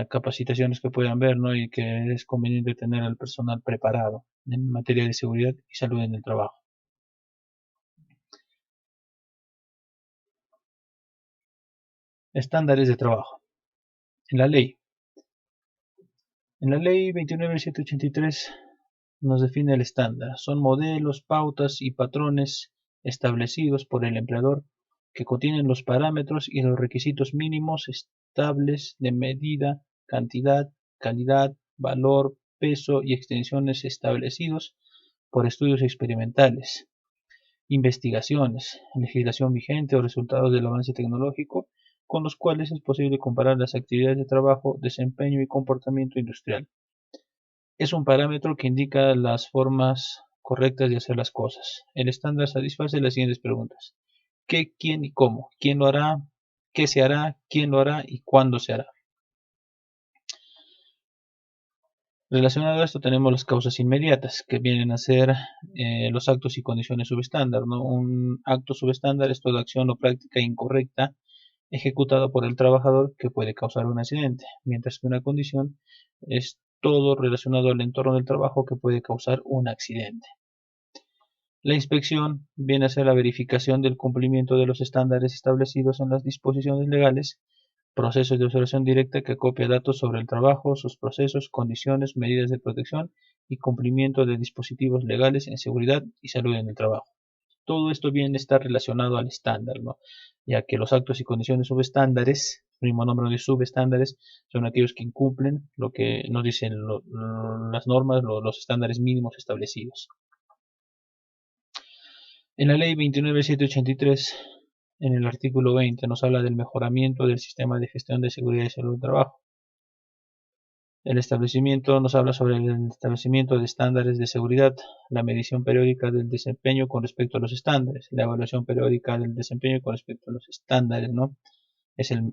capacitaciones que puedan haber, ¿no? Y que es conveniente tener al personal preparado en materia de seguridad y salud en el trabajo. Estándares de trabajo. En la ley. En la ley 29.783 nos define el estándar. Son modelos, pautas y patrones establecidos por el empleador que contienen los parámetros y los requisitos mínimos estables de medida, cantidad, calidad, valor, peso y extensiones establecidos por estudios experimentales, investigaciones, legislación vigente o resultados del avance tecnológico con los cuales es posible comparar las actividades de trabajo, desempeño y comportamiento industrial. Es un parámetro que indica las formas correctas de hacer las cosas. El estándar satisface las siguientes preguntas: ¿qué, quién y cómo? ¿Quién lo hará? ¿Qué se hará? ¿Quién lo hará? ¿Y cuándo se hará? Relacionado a esto tenemos las causas inmediatas, que vienen a ser los actos y condiciones subestándar, ¿no? Un acto subestándar es toda acción o práctica incorrecta ejecutada por el trabajador que puede causar un accidente, mientras que una condición es todo relacionado al entorno del trabajo que puede causar un accidente. La inspección viene a ser la verificación del cumplimiento de los estándares establecidos en las disposiciones legales, procesos de observación directa que copia datos sobre el trabajo, sus procesos, condiciones, medidas de protección y cumplimiento de dispositivos legales en seguridad y salud en el trabajo. Todo esto bien está relacionado al estándar, ¿no? Ya que los actos y condiciones subestándares, el mismo nombre de subestándares, son aquellos que incumplen lo que nos dicen las normas, los estándares mínimos establecidos. En la ley 29.783, en el artículo 20, nos habla del mejoramiento del sistema de gestión de seguridad y salud del trabajo. El establecimiento nos habla sobre el establecimiento de estándares de seguridad, la medición periódica del desempeño con respecto a los estándares, la evaluación periódica del desempeño con respecto a los estándares, ¿no?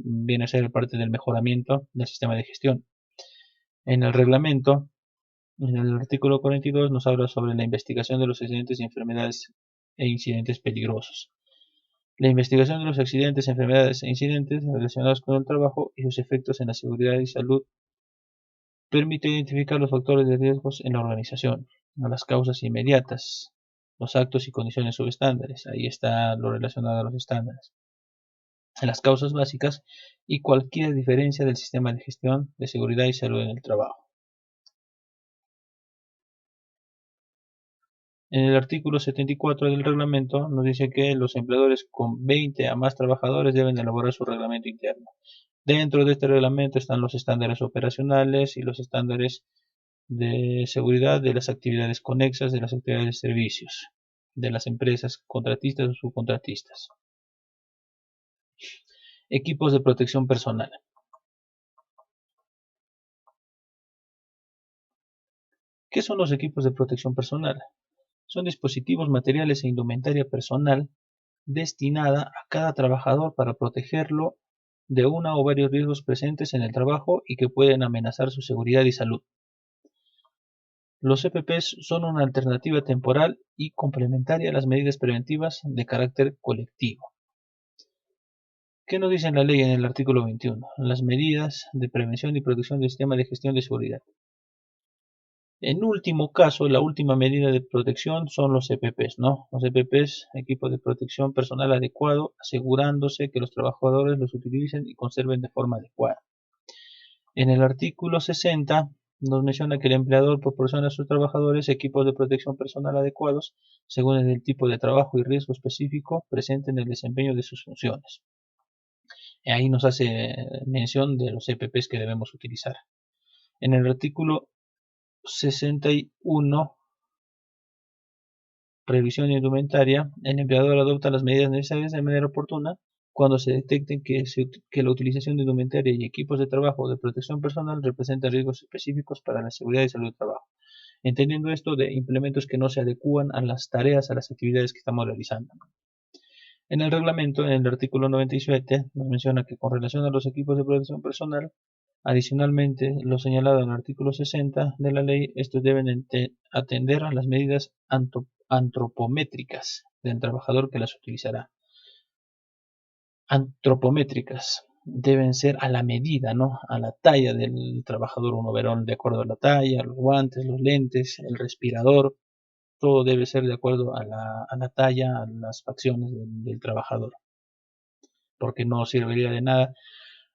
Viene a ser parte del mejoramiento del sistema de gestión. En el reglamento, en el artículo 42, nos habla sobre la investigación de los accidentes y enfermedades e incidentes peligrosos. La investigación de los accidentes, enfermedades e incidentes relacionados con el trabajo y sus efectos en la seguridad y salud permite identificar los factores de riesgos en la organización, las causas inmediatas, los actos y condiciones subestándares, ahí está lo relacionado a los estándares, las causas básicas y cualquier diferencia del sistema de gestión de seguridad y salud en el trabajo. En el artículo 74 del reglamento nos dice que los empleadores con 20 a más trabajadores deben elaborar su reglamento interno. Dentro de este reglamento están los estándares operacionales y los estándares de seguridad de las actividades conexas, de las actividades de servicios, de las empresas contratistas o subcontratistas. Equipos de protección personal. ¿Qué son los equipos de protección personal? Son dispositivos, materiales e indumentaria personal destinada a cada trabajador para protegerlo de una o varios riesgos presentes en el trabajo y que pueden amenazar su seguridad y salud. Los EPPs son una alternativa temporal y complementaria a las medidas preventivas de carácter colectivo. ¿Qué nos dice la ley en el artículo 21? Las medidas de prevención y protección del sistema de gestión de seguridad. En último caso, la última medida de protección son los EPPs, ¿no? Los EPPs, equipos de protección personal adecuado, asegurándose que los trabajadores los utilicen y conserven de forma adecuada. En el artículo 60 nos menciona que el empleador proporciona a sus trabajadores equipos de protección personal adecuados según el tipo de trabajo y riesgo específico presente en el desempeño de sus funciones. Ahí nos hace mención de los EPPs que debemos utilizar. En el artículo 61, revisión indumentaria, el empleador adopta las medidas necesarias de manera oportuna cuando se detecte que la utilización de indumentaria y equipos de trabajo o de protección personal representa riesgos específicos para la seguridad y salud del trabajo, entendiendo esto de implementos que no se adecúan a las tareas, a las actividades que estamos realizando. En el reglamento, en el artículo 97, nos menciona que con relación a los equipos de protección personal, adicionalmente, lo señalado en el artículo 60 de la ley, estos deben atender a las medidas antropométricas del trabajador que las utilizará. Antropométricas deben ser a la medida, ¿no? A la talla del trabajador, un overol de acuerdo a la talla, los guantes, los lentes, el respirador, todo debe ser de acuerdo a la talla, a las facciones del trabajador, porque no serviría de nada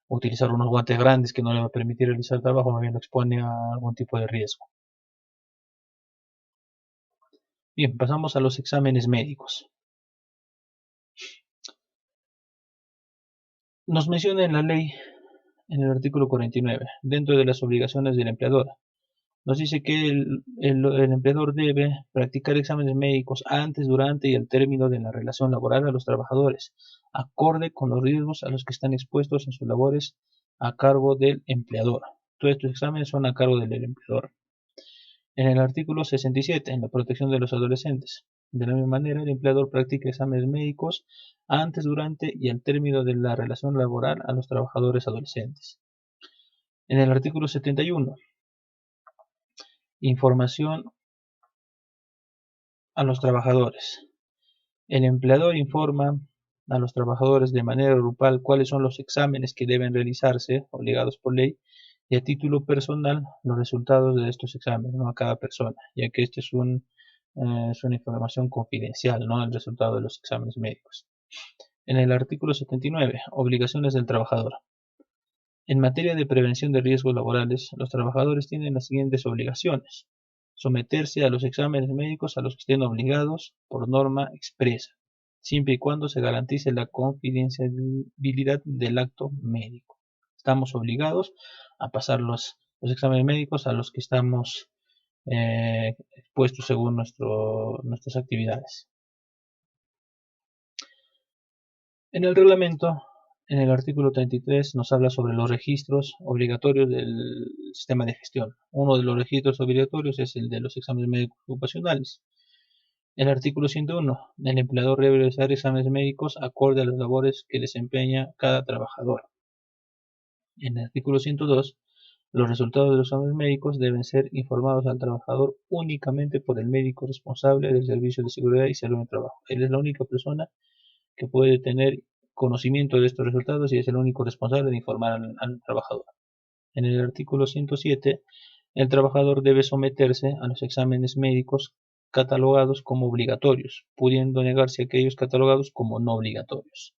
utilizar unos guantes grandes que no le va a permitir realizar el trabajo, más bien lo expone a algún tipo de riesgo. Bien, pasamos a los exámenes médicos. Nos menciona en la ley, en el artículo 49, dentro de las obligaciones del empleador, nos dice que el empleador debe practicar exámenes médicos antes, durante y al término de la relación laboral a los trabajadores, acorde con los riesgos a los que están expuestos en sus labores a cargo del empleador. Todos estos exámenes son a cargo del empleador. En el artículo 67, en la protección de los adolescentes. De la misma manera, el empleador practica exámenes médicos antes, durante y al término de la relación laboral a los trabajadores adolescentes. En el artículo 71, información a los trabajadores. El empleador informa a los trabajadores de manera grupal cuáles son los exámenes que deben realizarse, obligados por ley, y a título personal los resultados de estos exámenes, ¿no? A cada persona, ya que este es una información confidencial, ¿no? El resultado de los exámenes médicos. En el artículo 79, obligaciones del trabajador. En materia de prevención de riesgos laborales, los trabajadores tienen las siguientes obligaciones: someterse a los exámenes médicos a los que estén obligados por norma expresa, siempre y cuando se garantice la confidencialidad del acto médico. Estamos obligados a pasar los exámenes médicos a los que estamos expuestos según nuestras actividades. En el reglamento, en el artículo 33, nos habla sobre los registros obligatorios del sistema de gestión. Uno de los registros obligatorios es el de los exámenes médicos ocupacionales. El artículo 101, el empleador debe realizar exámenes médicos acorde a las labores que desempeña cada trabajador. En el artículo 102, los resultados de los exámenes médicos deben ser informados al trabajador únicamente por el médico responsable del Servicio de Seguridad y Salud en el Trabajo. Él es la única persona que puede tener conocimiento de estos resultados y es el único responsable de informar al trabajador. En el artículo 107, el trabajador debe someterse a los exámenes médicos catalogados como obligatorios, pudiendo negarse aquellos catalogados como no obligatorios.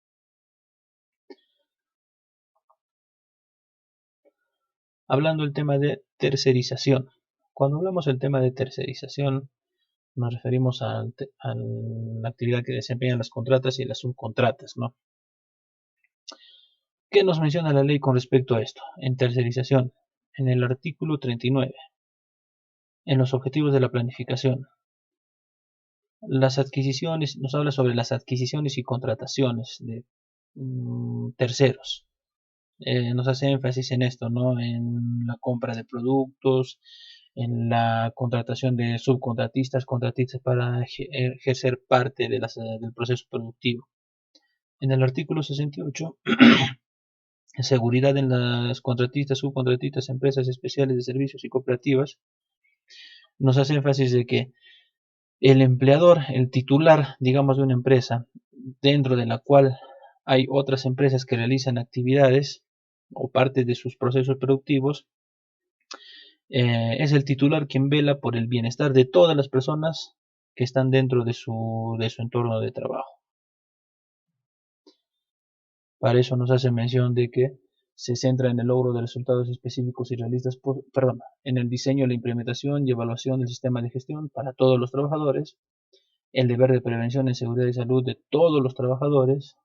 Hablando del tema de tercerización. Cuando hablamos del tema de tercerización, nos referimos a la actividad que desempeñan las contratas y las subcontratas, ¿no? ¿Qué nos menciona la ley con respecto a esto? En tercerización, en el artículo 39, en los objetivos de la planificación. Las adquisiciones, nos habla sobre las adquisiciones y contrataciones de terceros. Nos hace énfasis en esto, ¿no? En la compra de productos, en la contratación de subcontratistas, contratistas para ejercer parte del proceso productivo. En el artículo 68, seguridad en las contratistas, subcontratistas, empresas especiales de servicios y cooperativas, nos hace énfasis de que el empleador, el titular, digamos, de una empresa, dentro de la cual hay otras empresas que realizan actividades o parte de sus procesos productivos, es el titular quien vela por el bienestar de todas las personas que están dentro de su entorno de trabajo. Para eso nos hace mención de que se centra en el logro de resultados específicos y realistas, en el diseño, la implementación y evaluación del sistema de gestión para todos los trabajadores, el deber de prevención en seguridad y salud de todos los trabajadores,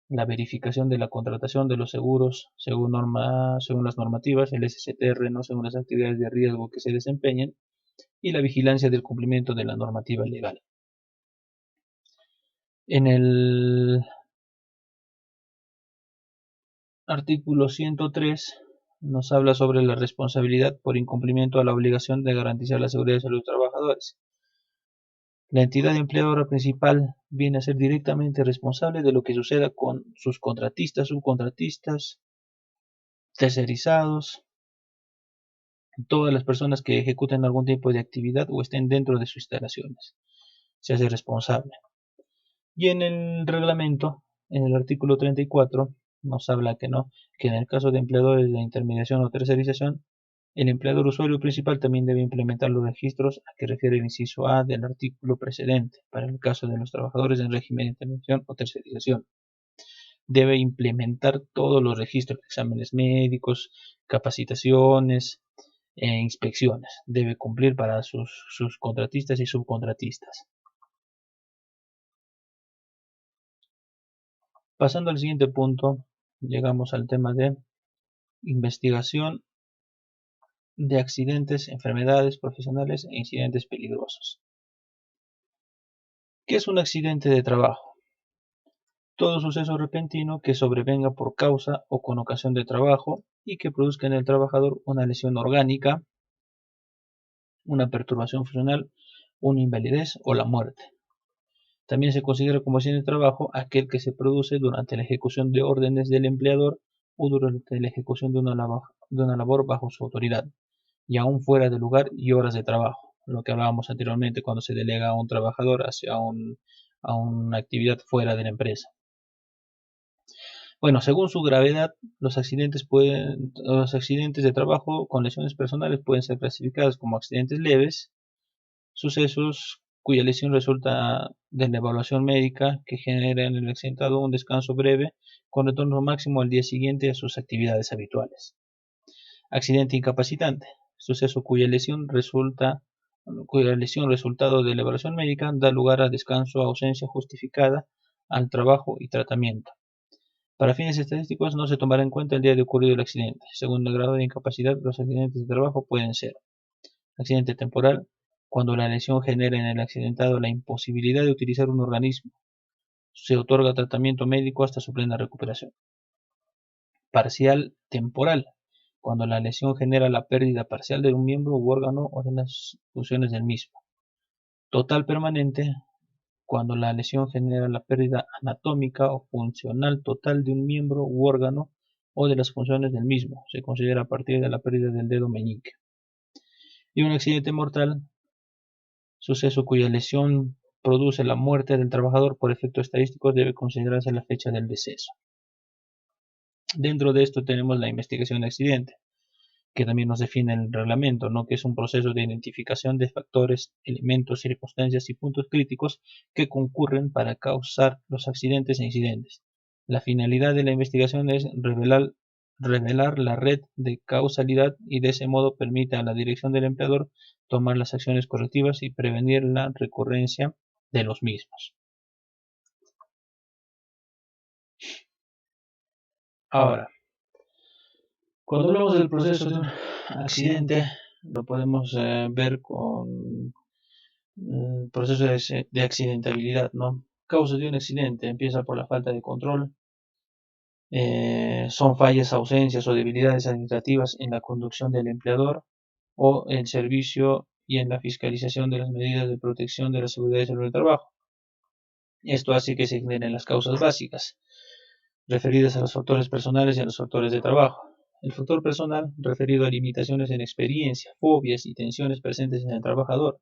la verificación de la contratación de los seguros según las normativas, el SCTR, no según las actividades de riesgo que se desempeñen, y la vigilancia del cumplimiento de la normativa legal. En el artículo 103 nos habla sobre la responsabilidad por incumplimiento a la obligación de garantizar la seguridad y salud de los trabajadores. La entidad empleadora principal viene a ser directamente responsable de lo que suceda con sus contratistas, subcontratistas, tercerizados, todas las personas que ejecuten algún tipo de actividad o estén dentro de sus instalaciones. Se hace responsable. Y en el reglamento, en el artículo 34, nos habla que en el caso de empleadores de intermediación o tercerización, el empleador usuario principal también debe implementar los registros a que refiere el inciso A del artículo precedente, para el caso de los trabajadores en régimen de intermediación o tercerización. Debe implementar todos los registros, exámenes médicos, capacitaciones e inspecciones. Debe cumplir para sus contratistas y subcontratistas. Pasando al siguiente punto, llegamos al tema de investigación de accidentes, enfermedades profesionales e incidentes peligrosos. ¿Qué es un accidente de trabajo? Todo suceso repentino que sobrevenga por causa o con ocasión de trabajo y que produzca en el trabajador una lesión orgánica, una perturbación funcional, una invalidez o la muerte. También se considera como accidente de trabajo aquel que se produce durante la ejecución de órdenes del empleador o durante la ejecución de una labor bajo su autoridad, y aún fuera de lugar y horas de trabajo, lo que hablábamos anteriormente cuando se delega a un trabajador hacia a una actividad fuera de la empresa. Bueno, según su gravedad, los accidentes de trabajo con lesiones personales pueden ser clasificados como accidentes leves, sucesos cuya lesión resulta de la evaluación médica que genera en el accidentado un descanso breve con retorno máximo al día siguiente a sus actividades habituales. Accidente incapacitante, suceso cuya lesión resultado de la evaluación médica da lugar a descanso o ausencia justificada al trabajo y tratamiento. Para fines estadísticos no se tomará en cuenta el día de ocurrido el accidente. Según el grado de incapacidad, los accidentes de trabajo pueden ser: accidente temporal, cuando la lesión genera en el accidentado la imposibilidad de utilizar un organismo. Se otorga tratamiento médico hasta su plena recuperación. Parcial temporal, cuando la lesión genera la pérdida parcial de un miembro u órgano o de las funciones del mismo. Total permanente, cuando la lesión genera la pérdida anatómica o funcional total de un miembro u órgano o de las funciones del mismo. Se considera a partir de la pérdida del dedo meñique. Y un accidente mortal, suceso cuya lesión produce la muerte del trabajador por efectos estadísticos, debe considerarse la fecha del deceso. Dentro de esto tenemos la investigación de accidente, que también nos define el reglamento, ¿no? Que es un proceso de identificación de factores, elementos, circunstancias y puntos críticos que concurren para causar los accidentes e incidentes. La finalidad de la investigación es revelar la red de causalidad y de ese modo permite a la dirección del empleador tomar las acciones correctivas y prevenir la recurrencia de los mismos. Ahora, cuando hablamos del proceso de un accidente, lo podemos ver con el proceso de accidentabilidad, ¿no? Causa de un accidente empieza por la falta de control, son fallas, ausencias o debilidades administrativas en la conducción del empleador o el servicio y en la fiscalización de las medidas de protección de la seguridad y salud del trabajo. Esto hace que se generen las causas básicas, referidas a los factores personales y a los factores de trabajo. El factor personal, referido a limitaciones en experiencia, fobias y tensiones presentes en el trabajador.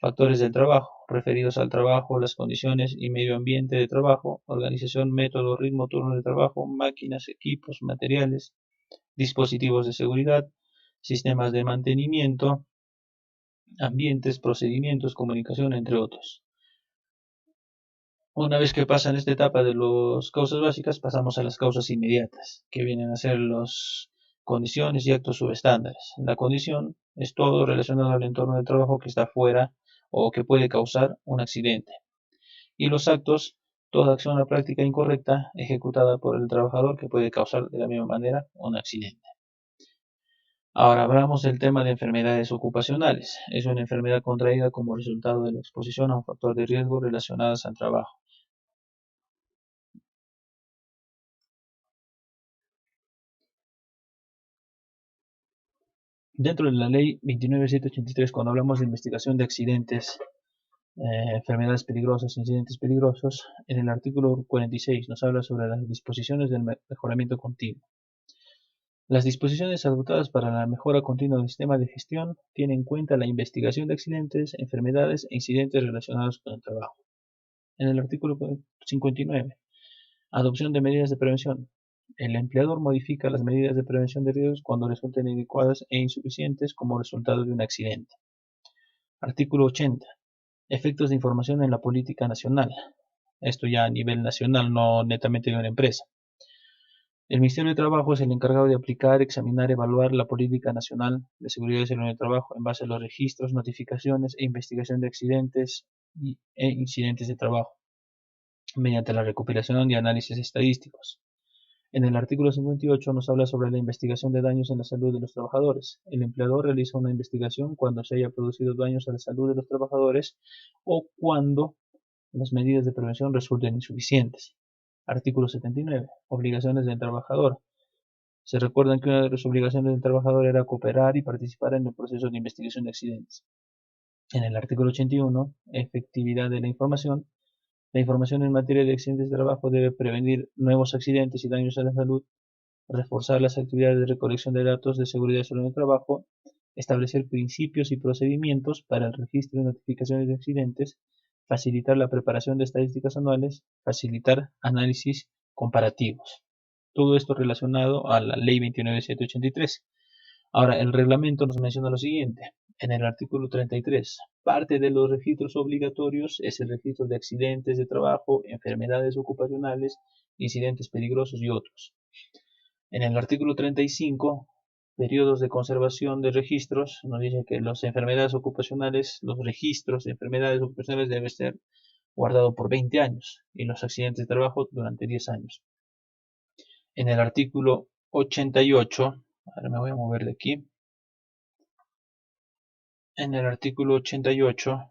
Factores del trabajo, referidos al trabajo, las condiciones y medio ambiente de trabajo, organización, método, ritmo, turno de trabajo, máquinas, equipos, materiales, dispositivos de seguridad, sistemas de mantenimiento, ambientes, procedimientos, comunicación, entre otros. Una vez que pasan esta etapa de las causas básicas, pasamos a las causas inmediatas, que vienen a ser las condiciones y actos subestándares. La condición es todo relacionado al entorno de trabajo que está fuera o que puede causar un accidente. Y los actos, toda acción o práctica incorrecta ejecutada por el trabajador que puede causar de la misma manera un accidente. Ahora hablamos del tema de enfermedades ocupacionales. Es una enfermedad contraída como resultado de la exposición a un factor de riesgo relacionados al trabajo. Dentro de la ley 29783, cuando hablamos de investigación de accidentes, enfermedades peligrosas, incidentes peligrosos, en el artículo 46 nos habla sobre las disposiciones del mejoramiento continuo. Las disposiciones adoptadas para la mejora continua del sistema de gestión tienen en cuenta la investigación de accidentes, enfermedades e incidentes relacionados con el trabajo. En el artículo 59, adopción de medidas de prevención. El empleador modifica las medidas de prevención de riesgos cuando resulten inadecuadas e insuficientes como resultado de un accidente. Artículo 80. Efectos de información en la política nacional. Esto ya a nivel nacional, no netamente de una empresa. El Ministerio de Trabajo es el encargado de aplicar, examinar, evaluar la política nacional de seguridad y salud en el trabajo en base a los registros, notificaciones e investigación de accidentes e incidentes de trabajo, mediante la recopilación y análisis estadísticos. En el artículo 58 nos habla sobre la investigación de daños en la salud de los trabajadores. El empleador realiza una investigación cuando se haya producido daños a la salud de los trabajadores o cuando las medidas de prevención resulten insuficientes. Artículo 79. Obligaciones del trabajador. Se recuerdan que una de las obligaciones del trabajador era cooperar y participar en el proceso de investigación de accidentes. En el artículo 81, efectividad de la información. La información en materia de accidentes de trabajo debe prevenir nuevos accidentes y daños a la salud, reforzar las actividades de recolección de datos de seguridad y salud en el trabajo, establecer principios y procedimientos para el registro y notificaciones de accidentes, facilitar la preparación de estadísticas anuales, facilitar análisis comparativos. Todo esto relacionado a la ley 29783. Ahora, el reglamento nos menciona lo siguiente. En el artículo 33, parte de los registros obligatorios es el registro de accidentes de trabajo, enfermedades ocupacionales, incidentes peligrosos y otros. En el artículo 35, periodos de conservación de registros, nos dice que las enfermedades ocupacionales, los registros de enfermedades ocupacionales deben ser guardados por 20 años y los accidentes de trabajo durante 10 años. En el artículo 88, ahora me voy a mover de aquí. En el artículo 88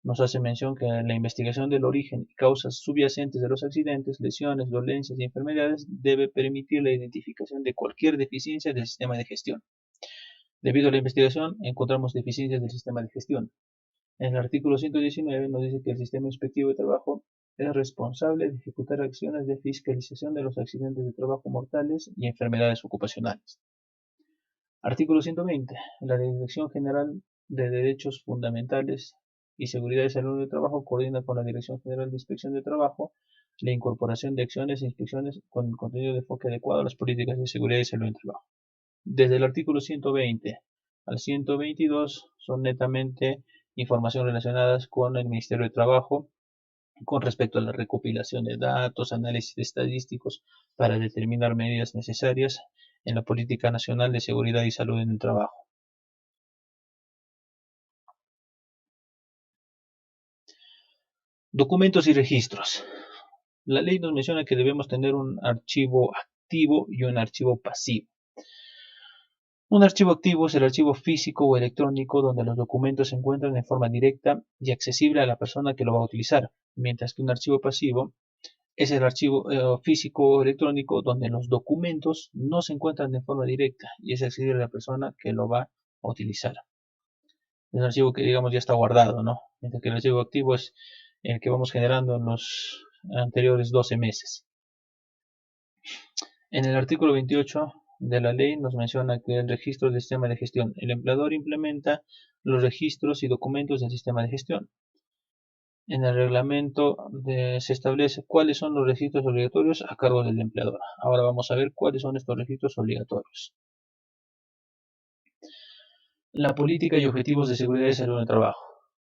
nos hace mención que la investigación del origen y causas subyacentes de los accidentes, lesiones, dolencias y enfermedades debe permitir la identificación de cualquier deficiencia del sistema de gestión. Debido a la investigación, encontramos deficiencias del sistema de gestión. En el artículo 119 nos dice que el sistema inspectivo de trabajo es responsable de ejecutar acciones de fiscalización de los accidentes de trabajo mortales y enfermedades ocupacionales. Artículo 120. La Dirección General de Derechos Fundamentales y Seguridad y Salud del Trabajo coordina con la Dirección General de Inspección de Trabajo la incorporación de acciones e inspecciones con el contenido de enfoque adecuado a las políticas de seguridad y salud del trabajo. Desde el artículo 120 al 122 son netamente información relacionadas con el Ministerio de Trabajo con respecto a la recopilación de datos, análisis estadísticos para determinar medidas necesarias en la Política Nacional de Seguridad y Salud en el Trabajo. Documentos y registros. La ley nos menciona que debemos tener un archivo activo y un archivo pasivo. Un archivo activo es el archivo físico o electrónico donde los documentos se encuentran en forma directa y accesible a la persona que lo va a utilizar, mientras que un archivo pasivo es el archivo físico o electrónico donde los documentos no se encuentran de forma directa y es accesible a la persona que lo va a utilizar. Es un archivo que digamos ya está guardado, ¿no? Mientras que el archivo activo es el que vamos generando en los anteriores 12 meses. En el artículo 28 de la ley nos menciona que el registro del sistema de gestión. El empleador implementa los registros y documentos del sistema de gestión. En el reglamento se establece cuáles son los registros obligatorios a cargo del empleador. Ahora vamos a ver cuáles son estos registros obligatorios. La política y objetivos de seguridad y salud en el trabajo.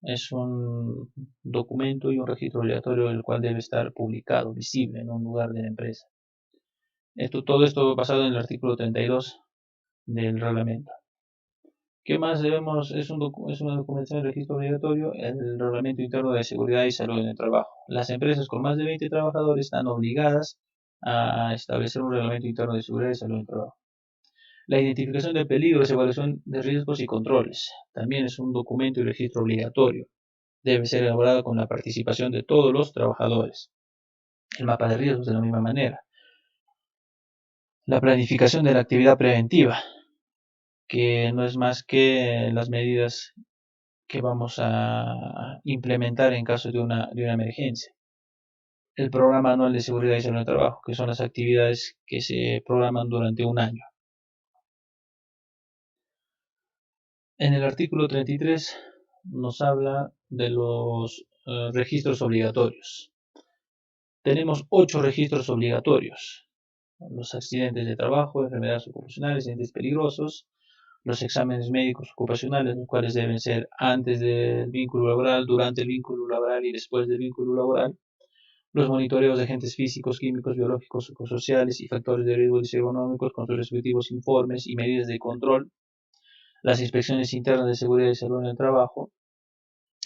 Es un documento y un registro obligatorio el cual debe estar publicado, visible en un lugar de la empresa. Todo esto basado en el artículo 32 del reglamento. ¿Qué más debemos? Es una documentación de registro obligatorio, el reglamento interno de seguridad y salud en el trabajo. Las empresas con más de 20 trabajadores están obligadas a establecer un reglamento interno de seguridad y salud en el trabajo. La identificación de peligros, evaluación de riesgos y controles. También es un documento y registro obligatorio. Debe ser elaborado con la participación de todos los trabajadores. El mapa de riesgos de la misma manera. La planificación de la actividad preventiva. que no es más que las medidas que vamos a implementar en caso de una emergencia. El programa anual de seguridad y salud en el trabajo, que son las actividades que se programan durante un año. En el artículo 33 nos habla de los registros obligatorios. Tenemos 8 registros obligatorios: los accidentes de trabajo, enfermedades ocupacionales, accidentes peligrosos, los exámenes médicos ocupacionales, los cuales deben ser antes del vínculo laboral, durante el vínculo laboral y después del vínculo laboral, los monitoreos de agentes físicos, químicos, biológicos, psicosociales y factores de riesgo económicos con sus respectivos informes y medidas de control, las inspecciones internas de seguridad y salud en el trabajo,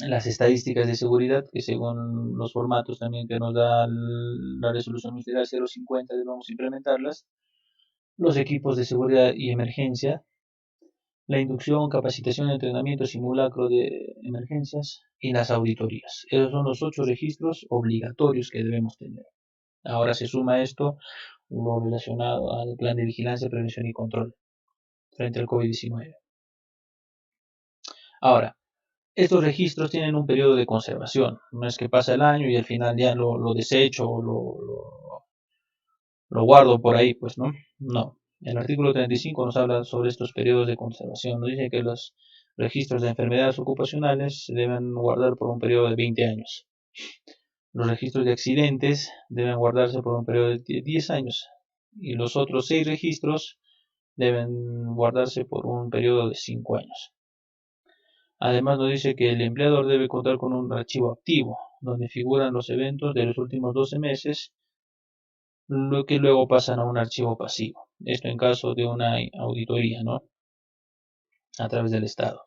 las estadísticas de seguridad, que según los formatos también que nos da la resolución ministerial 050 debemos implementarlas, los equipos de seguridad y emergencia, la inducción, capacitación, entrenamiento, simulacro de emergencias y las auditorías. Esos son los 8 registros obligatorios que debemos tener. Ahora se suma esto lo relacionado al plan de vigilancia, prevención y control frente al COVID-19. Ahora, estos registros tienen un periodo de conservación. No es que pasa el año y al final ya lo desecho o lo guardo por ahí, pues no. No. El artículo 35 nos habla sobre estos periodos de conservación. Nos dice que los registros de enfermedades ocupacionales se deben guardar por un periodo de 20 años. Los registros de accidentes deben guardarse por un periodo de 10 años. Y los otros 6 registros deben guardarse por un periodo de 5 años. Además nos dice que el empleador debe contar con un archivo activo, donde figuran los eventos de los últimos 12 meses, lo que luego pasan a un archivo pasivo. Esto en caso de una auditoría, ¿no? A través del Estado.